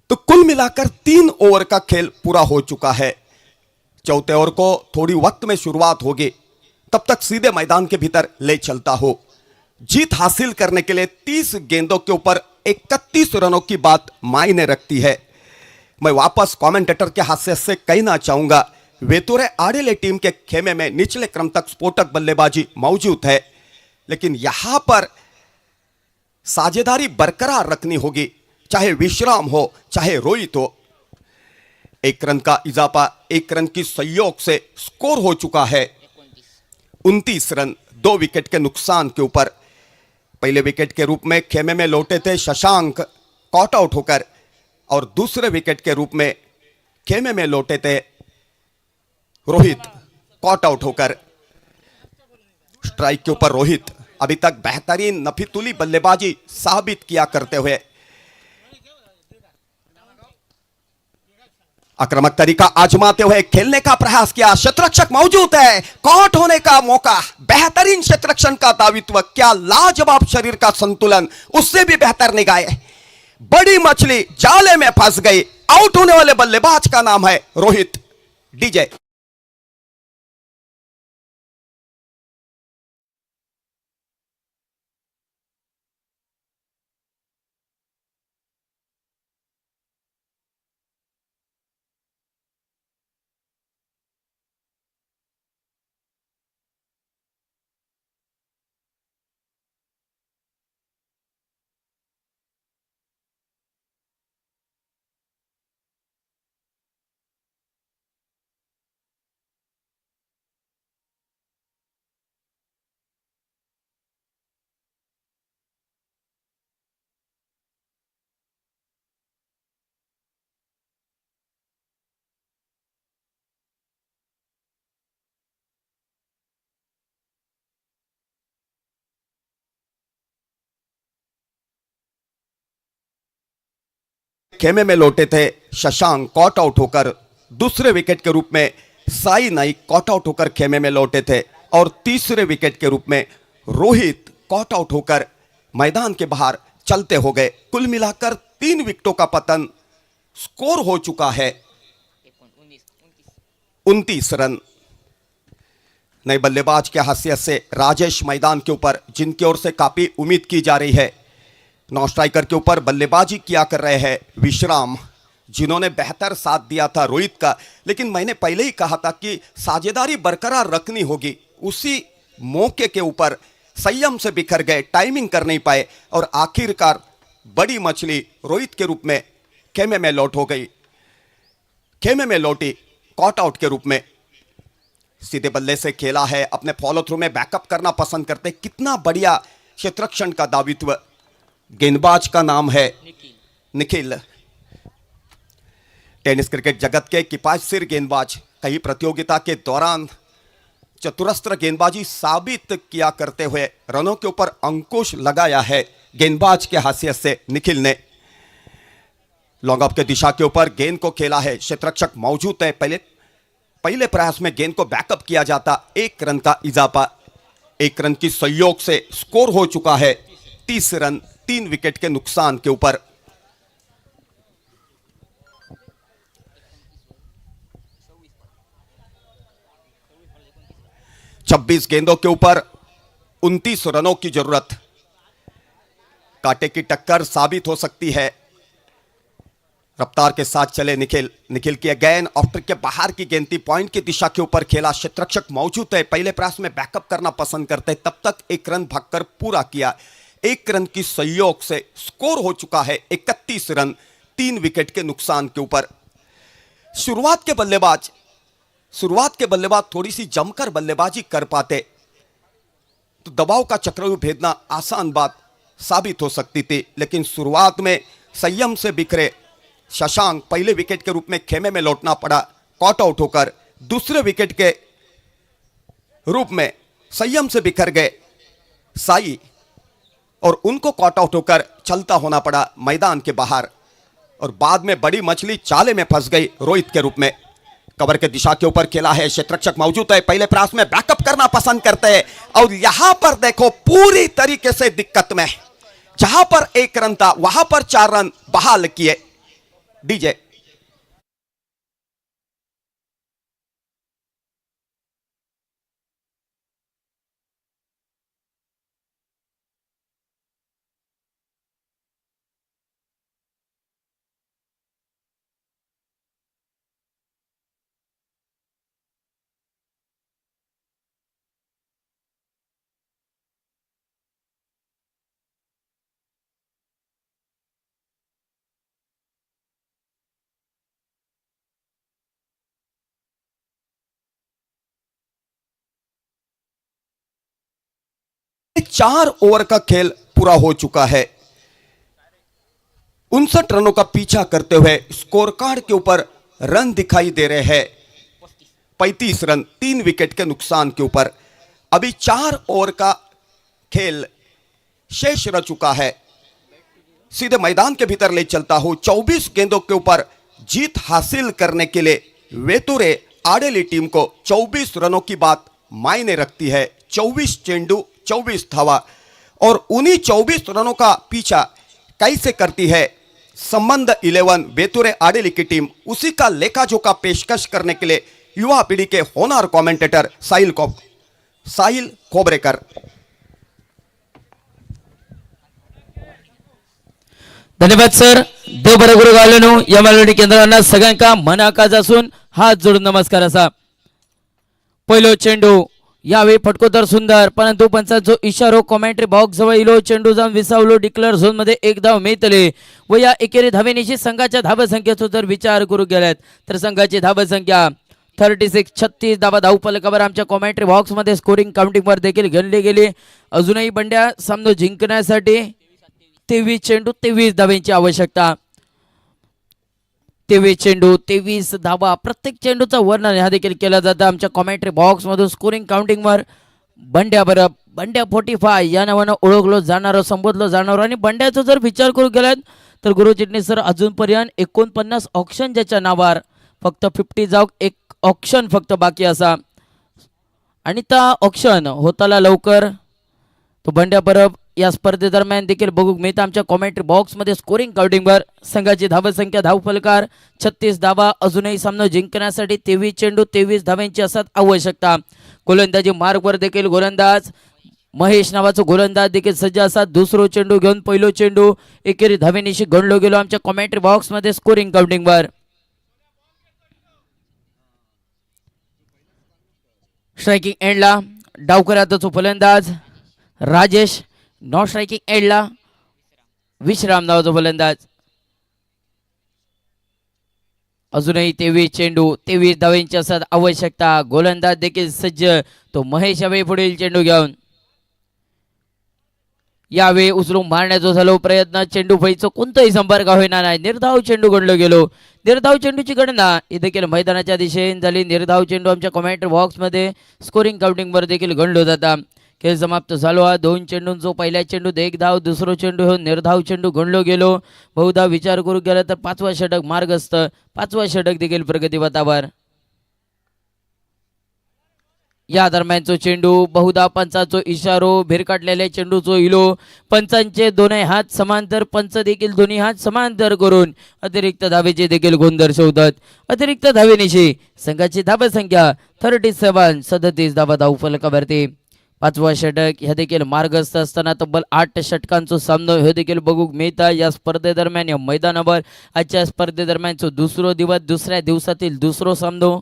तो कुल मिलाकर 3 ओवर का खेल पूरा हो चुका है। चौथे ओवर को थोड़ी वक्त में शुरुआत होगी, तब तक सीधे मैदान के भीतर ले चलता हो। जीत हासिल करने के लिए 30 गेंदों के ऊपर 31 रनों की बात मायने रखती है। मैं वापस कमेंटेटर के हास्य से कहना चाहूंगा, वेतुरे आड़ेले टीम के खेमे में निचले क्रम तक स्फोटक बल्लेबाजी मौजूद है, लेकिन यहां पर साझेदारी बरकरार रखनी होगी, चाहे विश्राम हो चाहे रोहित हो। 1 रन का इजाफा, 1 रन की सहयोग से स्कोर हो चुका है 29 रन 2 विकेट के नुकसान के ऊपर। पहले विकेट के रूप में खेमे में लौटे थे शशांक कॉट आउट होकर, और दूसरे विकेट के रूप में खेमे में लौटे थे रोहित कॉट आउट होकर। स्ट्राइक के ऊपर रोहित अभी तक बेहतरीन नफीतुली बल्लेबाजी साबित किया करते हुए आक्रामक तरीका आजमाते हुए खेलने का प्रयास किया। क्षेत्ररक्षक मौजूद है, कॉट होने का मौका, बेहतरीन क्षेत्ररक्षण का दावित्व, क्या लाजवाब शरीर का संतुलन, उससे भी बेहतर निगाहें। बड़ी मछली जाले में फंस गई। आउट होने वाले बल्लेबाज का नाम है रोहित। डीजे खेमे में लौटे थे शशांक कॉट आउट होकर, दूसरे विकेट के रूप में साई नाइक कॉट आउट होकर खेमे में लौटे थे, और तीसरे विकेट के रूप में रोहित कॉट आउट होकर मैदान के बाहर चलते हो गए। कुल मिलाकर 3 विकेटों का पतन, स्कोर हो चुका है 29 रन। नए बल्लेबाज के हैसियत से राजेश मैदान के ऊपर, जिनकी ओर से काफी उम्मीद की जा रही है। नौ स्ट्राइकर के ऊपर बल्लेबाजी किया कर रहे हैं विश्राम, जिन्होंने बेहतर साथ दिया था रोहित का, लेकिन मैंने पहले ही कहा था कि साझेदारी बरकरार रखनी होगी। उसी मौके के ऊपर संयम से बिखर गए, टाइमिंग कर नहीं पाए, और आखिरकार बड़ी मछली रोहित के रूप में खेमे में लौट हो गई। खेमे में लौटी कॉट आउट के रूप में। सीधे बल्ले से खेला है, अपने फॉलो थ्रू में बैकअप करना पसंद करते। कितना बढ़िया क्षेत्ररक्षण का दावित्व। गेंदबाज का नाम है निखिल। टेनिस क्रिकेट जगत के किफायतशीर गेंदबाज, कई प्रतियोगिता के दौरान चतुरस्त्र गेंदबाजी साबित किया करते हुए रनों के ऊपर अंकुश लगाया है गेंदबाज के हैसियत से निखिल ने। लॉन्ग ऑफ के दिशा के ऊपर गेंद को खेला है, क्षेत्ररक्षक मौजूद है। पहले प्रयास में गेंद को बैकअप किया जाता। 1 रन का इजाफा, 1 रन की सहयोग से स्कोर हो चुका है 30 रन 3 विकेट के नुकसान के ऊपर। छब्बीस गेंदों के ऊपर 29 रनों की जरूरत। कांटे की टक्कर साबित हो सकती है। रफ्तार के साथ चले निखिल की गेंद ऑफ्टर के बाहर की गेंद थी, पॉइंट की दिशा के ऊपर खेला। क्षेत्ररक्षक मौजूद है, पहले प्रयास में बैकअप करना पसंद करते, तब तक 1 रन भागकर पूरा किया। 1 रन की सहयोग से स्कोर हो चुका है 31 रन 3 विकेट के नुकसान के ऊपर। शुरुआत के बल्लेबाज थोड़ी सी जमकर बल्लेबाजी कर पाते तो दबाव का चक्रव्यूह भेदना आसान बात साबित हो सकती थी, लेकिन शुरुआत में संयम से बिखरे शशांक पहले विकेट के रूप में खेमे में लौटना पड़ा कॉट आउट होकर। दूसरे विकेट के रूप में संयम से बिखर गए साई, और उनको कॉट आउट होकर चलता होना पड़ा मैदान के बाहर, और बाद में बड़ी मछली चाले में फंस गई रोहित के रूप में। कवर के दिशा के ऊपर खेला है, क्षेत्ररक्षक मौजूद है, पहले प्रयास में बैकअप करना पसंद करते हैं, और यहां पर देखो पूरी तरीके से दिक्कत में, जहां पर 1 रन था वहां पर 4 रन बहाल किए डीजे। 4 ओवर का खेल पूरा हो चुका है। 59 रनों का पीछा करते हुए स्कोर कार्ड के ऊपर रन दिखाई दे रहे हैं 35 रन 3 विकेट के नुकसान के ऊपर। अभी 4 ओवर का खेल शेष रह चुका है। सीधे मैदान के भीतर ले चलता हूं। 24 गेंदों के ऊपर जीत हासिल करने के लिए वेतुरे आडेली टीम को 24 रनों की बात मायने रखती है। 24 चेंडू 24 धावा और उन्हीं 24 रनों का पीछा कैसे करती है संबंध 11 वेतुरे आडेली की टीम, उसी का लेखा जोखा पेशकश करने के लिए युवा पीढ़ी के होनहार कमेंटेटर साहिल खोबरेकर। धन्यवाद सर. देव बरे गुरु घालून या मेलोडी केंद्रांना सगळ्यांका मनाकाज असून हात जोडून नमस्कार असा. पहिलो चेंडू यावेळी फटकोतर सुंदर, परंतु पंचांचो इशारो कॉमेंट्री बॉक्स जवळ इलो. चेंडू जाऊन विसावलो डिक्लेअर झोन मध्ये एक धाव मिळतले व या एकेरी धावेनिशी संघाच्या धावसंख्येचा जर विचार करू गेलात तर संघाची धावसंख्या 36 36 धाव फलकावर आमच्या कॉमेंट्री बॉक्स मध्ये स्कोरिंग काउंटिंग वर देखील गणली गेली. अजूनही बंड्या सामना जिंकण्यासाठी 23 चेंडू 23 धावांची आवश्यकता. 23 चेंडू 23 धावा. प्रत्येक चेंडूचा वर्णन ह्या देखील केला जातं आमच्या कॉमेंट्री बॉक्स मधून स्कोरिंग काउंटिंग वर. बंड्या 45 या नावानं ओळखलो जाणारं, संबोधलं जाणार. आणि बंड्याचा जर विचार करू गेलात तर गुरु चिटणीस सर अजूनपर्यंत 49 ऑप्शन ज्याच्या नावावर फक्त 50 जाऊक एक ऑप्शन फक्त बाकी असा आणि त्या ऑप्शन होताला लवकर तो बंड्या परब या स्पर्धेदरम्यान देखील बघू मिळतं आमच्या कॉमेंट्री बॉक्स मध्ये स्कोरिंग काउंटिंगवर. संघाची धावसंख्या धाव फलकार 36 धावा. अजूनही सामना जिंकण्यासाठी 23 चेंडू 23 धावांची असत आवश्यकता. गोलंदाजी मार्गवर देखील गोलंदाज महेश नावाचा गोलंदाज देखील सज्ज असतात. दुसरो चेंडू घेऊन पहिलो चेंडू एकेरी धावेनिशी गणलो गेलो आमच्या कॉमेंट्री बॉक्स मध्ये स्कोरिंग काउंटिंगवर. स्ट्रायकिंग एंडला डावकऱ्याचा फलंदाज राजेश. नॉन स्ट्रायकिंग एंडला विश्राम नावाचा फलंदाज. अजूनही 23 चेंडू 23 धावांची असत आवश्यकता. गोलंदाज देखील सज्ज तो महेश यावेळी पुढील चेंडू घेऊन यावेळी उचलून मारण्याचा झालो प्रयत्न. चेंडू फळीचा कोणताही संपर्क होईना नाही. निर्धाव चेंडू गणलो गेलो. निर्धाव चेंडूची गणना ही देखील मैदानाच्या दिशेने झाली. निर्धाव चेंडू आमच्या कॉमेंट्री बॉक्स मध्ये स्कोरिंग काउंटिंग वर देखील गणलो जाता. खेळ समाप्त झालो. 2 चेंडूंचो पहिल्या चेंडूत 1 धाव, दुसरो चेंडू हे निर्धाव चेंडू गणलो गेलो. बहुधा विचार करू गेला तर 5वा षटक मार्गस्थ. 5वा षटक देखील प्रगती पथावर. या दरम्यानचो चेंडू बहुधा पंचांचो इशारो भिरकाटलेल्या चेंडूचो इलो. पंचांचे दोन्ही हात समांतर, पंच देखील दोन्ही हात समांतर करून अतिरिक्त धावेचे देखील गुण दर्शवतात. अतिरिक्त धावेनिशी संघाची धावसंख्या 37 37 धावा धाव फलकावरती. 5वा षटक ह्या देखील मार्गस्थ असताना तब्बल 8 षटकांचो सामना हे देखील बघूक मिळता या स्पर्धेदरम्यान या मैदानावर. आजच्या स्पर्धेदरम्यानचो दुसरो दिवस, दुसऱ्या दिवसातील दुसरो सामनो.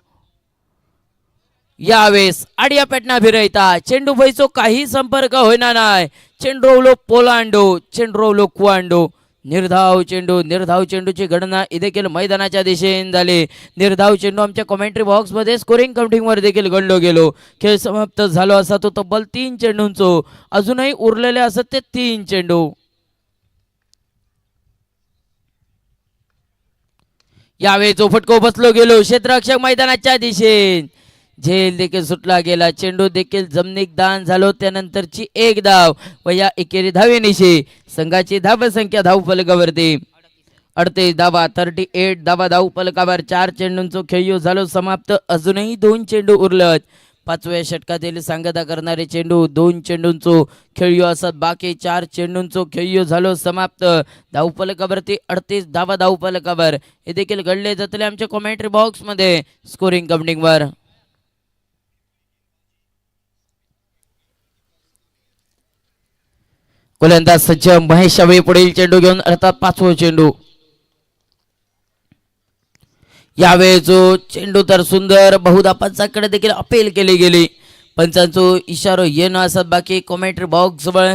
यावेळेस आडिया पेटना भिरयता चेंडू फळीचो काही संपर्क होईना नाही. चेंडू पोलांडो, चेंडू कुवांडो. निर्धाव चेंडूची गणना देखील मैदानाच्या दिशेने झाली. निर्धाव चेंडू आमच्या कॉमेंट्री बॉक्स मध्ये स्कोरिंग काउंटिंग वर देखील गणलो गेलो. खेळ समाप्त झालो असा तो तब्बल 3 चेंडूंचो अजूनही उरलेले असत ते 3 चेंडू. यावेळी फटको बसलो गेलो क्षेत्ररक्षक मैदानाच्या दिशेने. झेल देखील सुटला गेला. चेंडू देखील जमिनीत दान झालो. त्यानंतरची 1 धाव व या एकेरी धावेनिशी संघाची धावसंख्या धाव फलकावरती 38 धावा 38 धावा धाव फलकावर. 4 चेंडूंचो खेळ झालो समाप्त. अजूनही 2 चेंडू उरलत. 5व्या षटकातील सांगता करणारे चेंडू 2 चेंडूंचो खेळ असत बाकी. 4 चेंडूंचो खेळ झालो समाप्त. धाव फलकावरती 38 धावा धाव फलकावर. हे देखील घडले जातले आमच्या कॉमेंट्री बॉक्स मध्ये स्कोरिंग काउंटिंग वर. गोलंदाज सज्ज महेश यावेळी पुढील चेंडू घेऊन अर्थात 5वा चेंडू. यावेळी जो चेंडू तर सुंदर बहुधा पंचांकडे देखील अपील केली गेली. पंचांचो इशारो येणं असत बाकी. कॉमेंट्री बॉक्स जवळ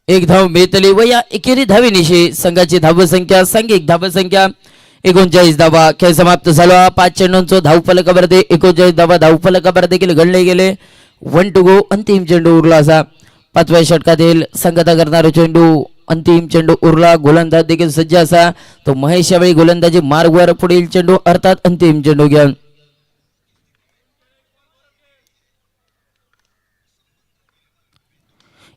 1 धाव मिळतली व या एकेरी धावेनिशी संघाची धावसंख्या सांघिक धावसंख्या 39 धावा. खेळ समाप्त झाला. 5 चेंडूंचो धावफलकावरती 39 धावा धावफलकावर देखील गणले गेले. 1 to go. अंतिम चेंडू उरला असा. 5व्या षटकातील संगता करणारा चेंडू अंतिम चेंडू उरला. गोलंदाज देखील सज्ज असा. तो महेश यावेळी गोलंदाजी मार्गवर पुढील चेंडू अर्थात अंतिम चेंडू घ्या.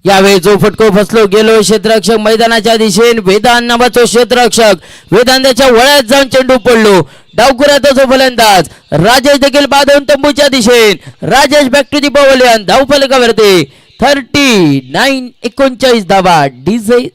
यावेळी जो फटको फसलो गेलो क्षेत्ररक्षक मैदानाच्या दिशेने वेदांत नावाचो क्षेत्ररक्षक वेदांत त्याच्या वळ्यात जाऊन चेंडू पडलो. डावखुऱ्याचा जो फलंदाज राजेश देखील बांधून तंबूच्या दिशेने Rajesh back to the pavilion धावफलकावरती 39 धावा. डीजे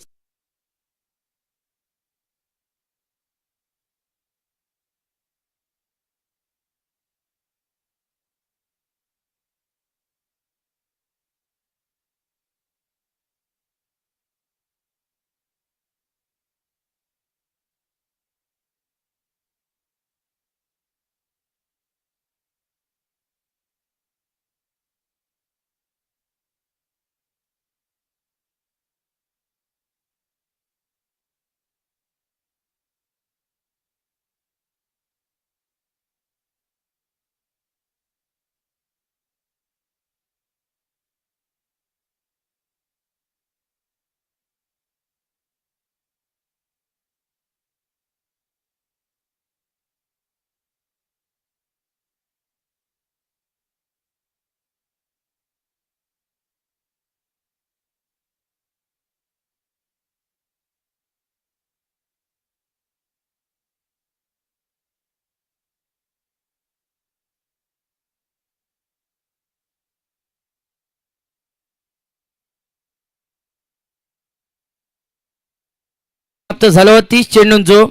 समाप्त झालो. 30 चेंडूंचो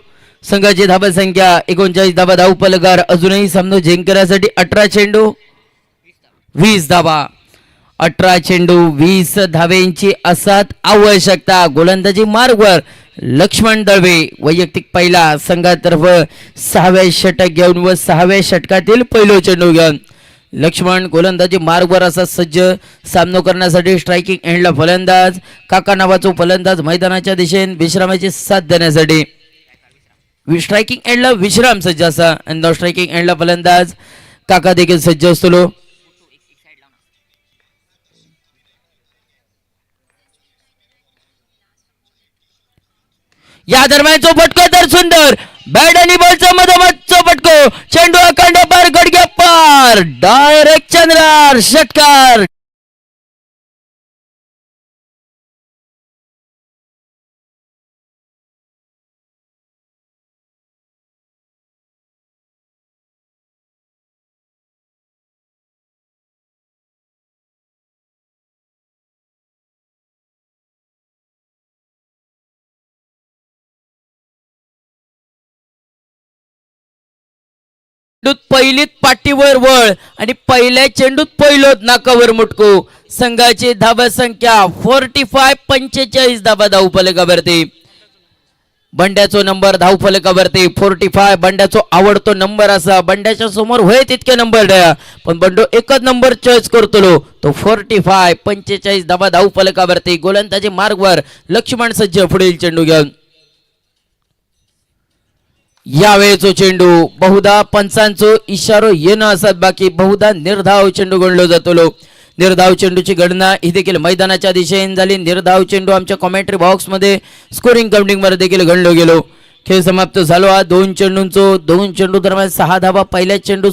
संघाची धाबा संख्या 39 धाबा धावफलकार अजूनही सामना जिंकण्यासाठी 18 चेंडू 20 धावा. 18 चेंडू 20 धावेंची असात आवश्यकता. गोलंदाजी मार्गवर लक्ष्मण दळवे वैयक्तिक पहिला संघातर्फ 6व्या षटक घेऊन व 6व्या षटकातील पहिलो चेंडू घेऊन लक्ष्मण गोलंदाजी मार्गवर असा सज्ज सामना करण्यासाठी. स्ट्रायकिंग एंडला फलंदाज काका नावाचा फलंदाज मैदानाच्या दिशेने विश्रामाची साथ देण्यासाठी. स्ट्रायकिंग एंडला विश्राम सज्ज असा आणि स्ट्रायकिंग एंडला फलंदाज काका देखील सज्ज असतो. या दरम्यानचो फटको तर सुंदर बॅट आणि बॉलचा मधोमधचा फटको. चेंडू अखंड पार गडग्या पार डायरेक्ट चंद्रार षटकार. पहिलीत पाठीवर वळ आणि पहिल्या चेंडूत पहिलोत नाकावर मुटको. संघाची धावा संख्या 45 धावा धावफलकावरती. बंड्याचो नंबर धावफलकावरती 45. बंड्याचो आवडतो नंबर असा. बंड्याच्या समोर होय तितके नंबर द्या पण बंडो एकच नंबर चॉईस करतो तो 45 धावा धावफलकावरती. गोलंदाजी मार्गवर लक्ष्मण सज्ज पुढील चेंडू घेऊन. यावेळेचो चेंडू बहुधा पंचांचो इशारो येणं असत बाकी बहुधा निर्धाव चेंडू गणलो जातो. निर्धाव चेंडूची गणना ही देखील मैदानाच्या दिशेने झाली. निर्धाव चेंडू आमच्या कॉमेंट्री बॉक्स मध्ये स्कोरिंग काउंटिंग मध्ये देखील गणलो गेलो. खेळ समाप्त झालो. 2 चेंडू दरम्यान 6 धावा. पहिल्या चेंडू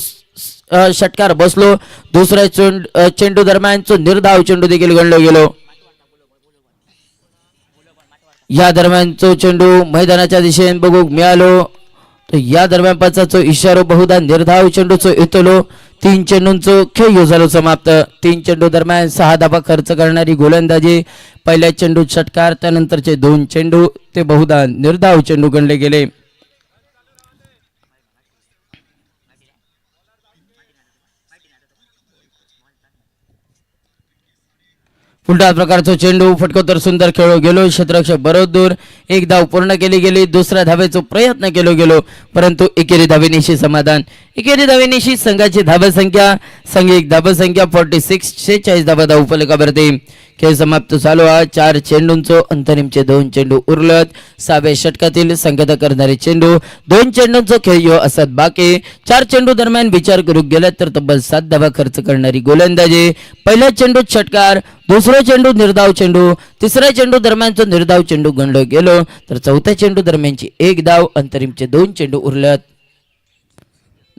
षटकार बसलो. दुसऱ्या चेंडू दरम्यानचो निर्धाव चेंडू देखील गणलो गेलो. या दरम्यानचो चेंडू मैदानाच्या दिशेने बघू मिळालो. या दरम्यान पाचाचो इशारो बहुधा निर्धाव चेंडूचो येतलो. 3 चेंडूंचो खेळ झालो समाप्त. 3 चेंडू दरम्यान 6 धावा खर्च करणारी गोलंदाजी. पहिल्या चेंडू षटकार त्यानंतरचे 2 चेंडू ते बहुधा निर्धाव चेंडू गणले गेले. उलटा प्रकारचा चेंडू फटकोत्तर सुंदर खेळलो गेलो क्षेत्ररक्षक बरोबर दूर एक धाव पूर्ण केली गेली दुसऱ्या धावेचा प्रयत्न केलो गेलो परंतु एकेरी धावेनिशी समाधान एकेरी धावेनिशी संघाची धावसंख्या संघिक धावसंख्या 46 धावा धाव फलकावरती खेळ समाप्त झालो हा 4 चेंडूंचो अंतरिमचे 2 चेंडू उरलत 6व्या षटकातील संगत करणारे चेंडू 2 चेंडूंचो खेळ यो असत बाकी 4 चेंडू दरम्यान विचार करू गेला तर तब्बल 7 धावा खर्च करणारी गोलंदाजी पहिल्या चेंडूत षटकार दुसरा चेंडू निर्धाव चेंडू तिसऱ्या चेंडू दरम्यानचा निर्धाव चेंडू गणलो गेलो तर चौथ्या चेंडू दरम्यानची 1 धाव अंतरिमचे 2 चेंडू उरलत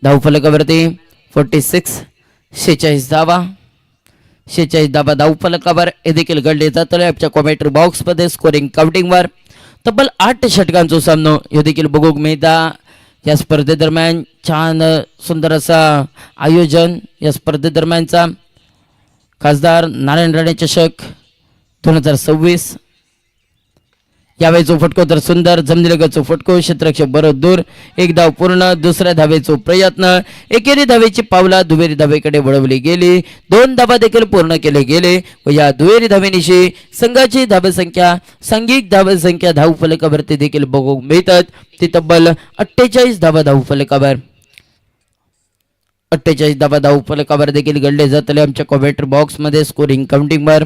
धाव फलकावरती 46 धावा 46 धावा धाव फलकावर हे देखील घडले जातले आमच्या कॉमेंट्री बॉक्स मध्ये स्कोरिंग काउंटिंग वर तब्बल 8 षटकांचा सामना हे देखील बघूक मिळता या स्पर्धेदरम्यान छान सुंदर असा आयोजन या स्पर्धेदरम्यानचा खासदार नारायण राणे चषक 2026 यावेळेचो फटको तर सुंदर जमनिलगतचो फटको क्षेत्ररक्षक बरोबर दूर एक धाव पूर्ण दुसऱ्या धावेचो प्रयत्न एकेरी धावेची पावला दुहेरी धावेकडे वळवली गेली 2 धावा देखील पूर्ण केले गेले व या दुहेरी धावेनिशी संघाची धावसंख्या सांघिक धावसंख्या धाव फलकावरती देखील बघू मिळतात ती तब्बल 48 धावा धाव फलकावर 48 धावा धाव फलकावर देखील घडले जातले आमच्या कॉमेंट्री बॉक्स मध्ये स्कोरिंग काउंटिंग वर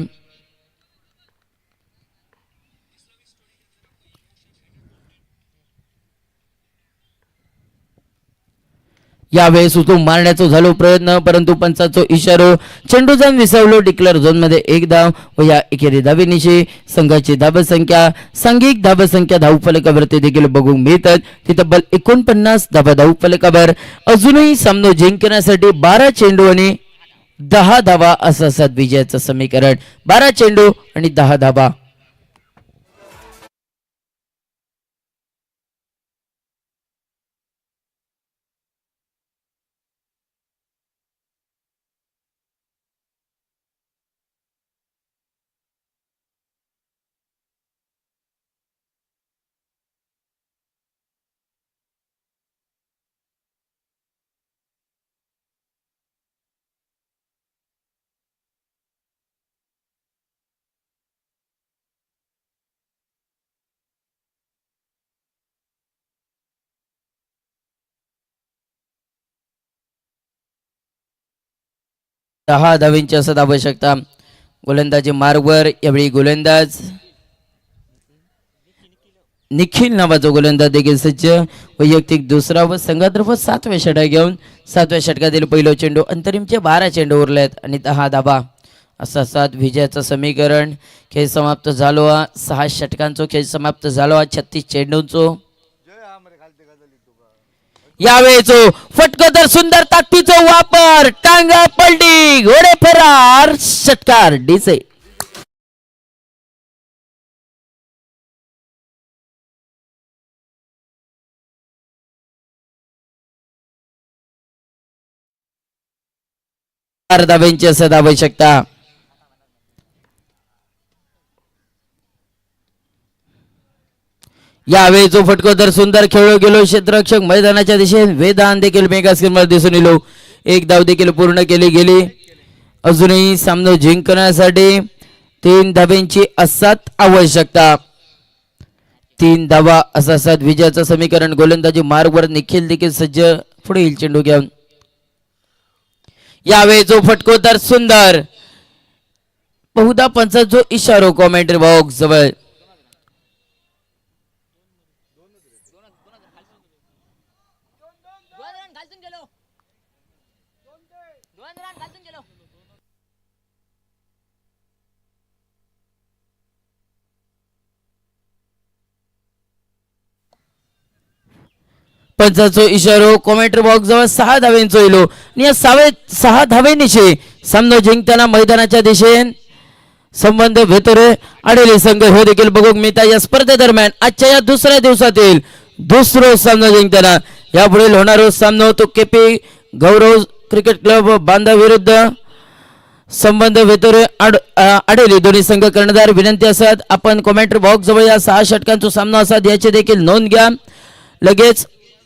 यावेळेस उचलून मारण्याचा झालो प्रयत्न परंतु पंचाचो इशारो चेंडू जाऊन विसवलो डिक्लेअर झोन मध्ये 1 धाव व या एकेरी धावेनिशी संघाची धावसंख्या सांघिक धावसंख्या धाव फलकावरती देखील बघून मिळतात ती तब्बल 49 धावा धाव फलकावर अजूनही सामना जिंकण्यासाठी 12 चेंडू आणि 10 धावा असं असत विजयाचं समीकरण 12 चेंडू आणि 10 धावा दहा धावेंची असत आवश्यकता गोलंदाजी मार्गवर यावेळी गोलंदाज निखिल नावाचा गोलंदाज देखील सज्ज वैयक्तिक दुसरा व संघातर्फे 7व्या षटक घेऊन 7व्या षटकातील पहिला चेंडू अंतरिमचे 12 चेंडू उरलेत आणि 10 धावा असा 7 विजयाचं समीकरण खेळ समाप्त झालो 6 षटकांचो खेळ समाप्त झालो 36 चेंडूंचो यावेळेचो फटको तर सुंदर ताकदीचा वापर टांगा पलटी घोडे फरार षटकार डीसे धावेंची असत आवश्यकता यावेळेचो फटको तर सुंदर खेळलो गेलो क्षेत्ररक्षक मैदानाच्या दिशेने वेदांत देखील मेगा स्क्रीनवर दिसून येलो 1 धाव देखील पूर्ण केली गेली अजूनही सामना जिंकण्यासाठी 3 धावेंची असत आवश्यकता 3 धावा असा विजयाचं समीकरण गोलंदाजी मार्गवर निखिल देखील सज्ज पुढील चेंडू घेऊन यावेळेचो फटको तर सुंदर बहुधा पंचाचा इशारो कॉमेंट्री बॉक्स जवळ पंचाचो इशारो कॉमेंट्री बॉक्स जवळ 6 धावेंचो इलो आणि या 6 धावेनिशी सामना जिंकताना मैदानाच्या दिशेने संबंध भेतोरे आडेली संघ हो देखील बघूक मिळता या स्पर्धेदरम्यान आजच्या या दुसऱ्या दिवसातील दुसरा सामना जिंकताना यापुढील होणारा सामना तो केपी गौरव क्रिकेट क्लब बांधा विरुद्ध संबंध भेतोरे आडेली दोन्ही संघ कर्णधार विनंती असत आपण कॉमेंट्री बॉक्स जवळ या 6 षटकांचा सामना असत याची देखील नोंद घ्या लगेच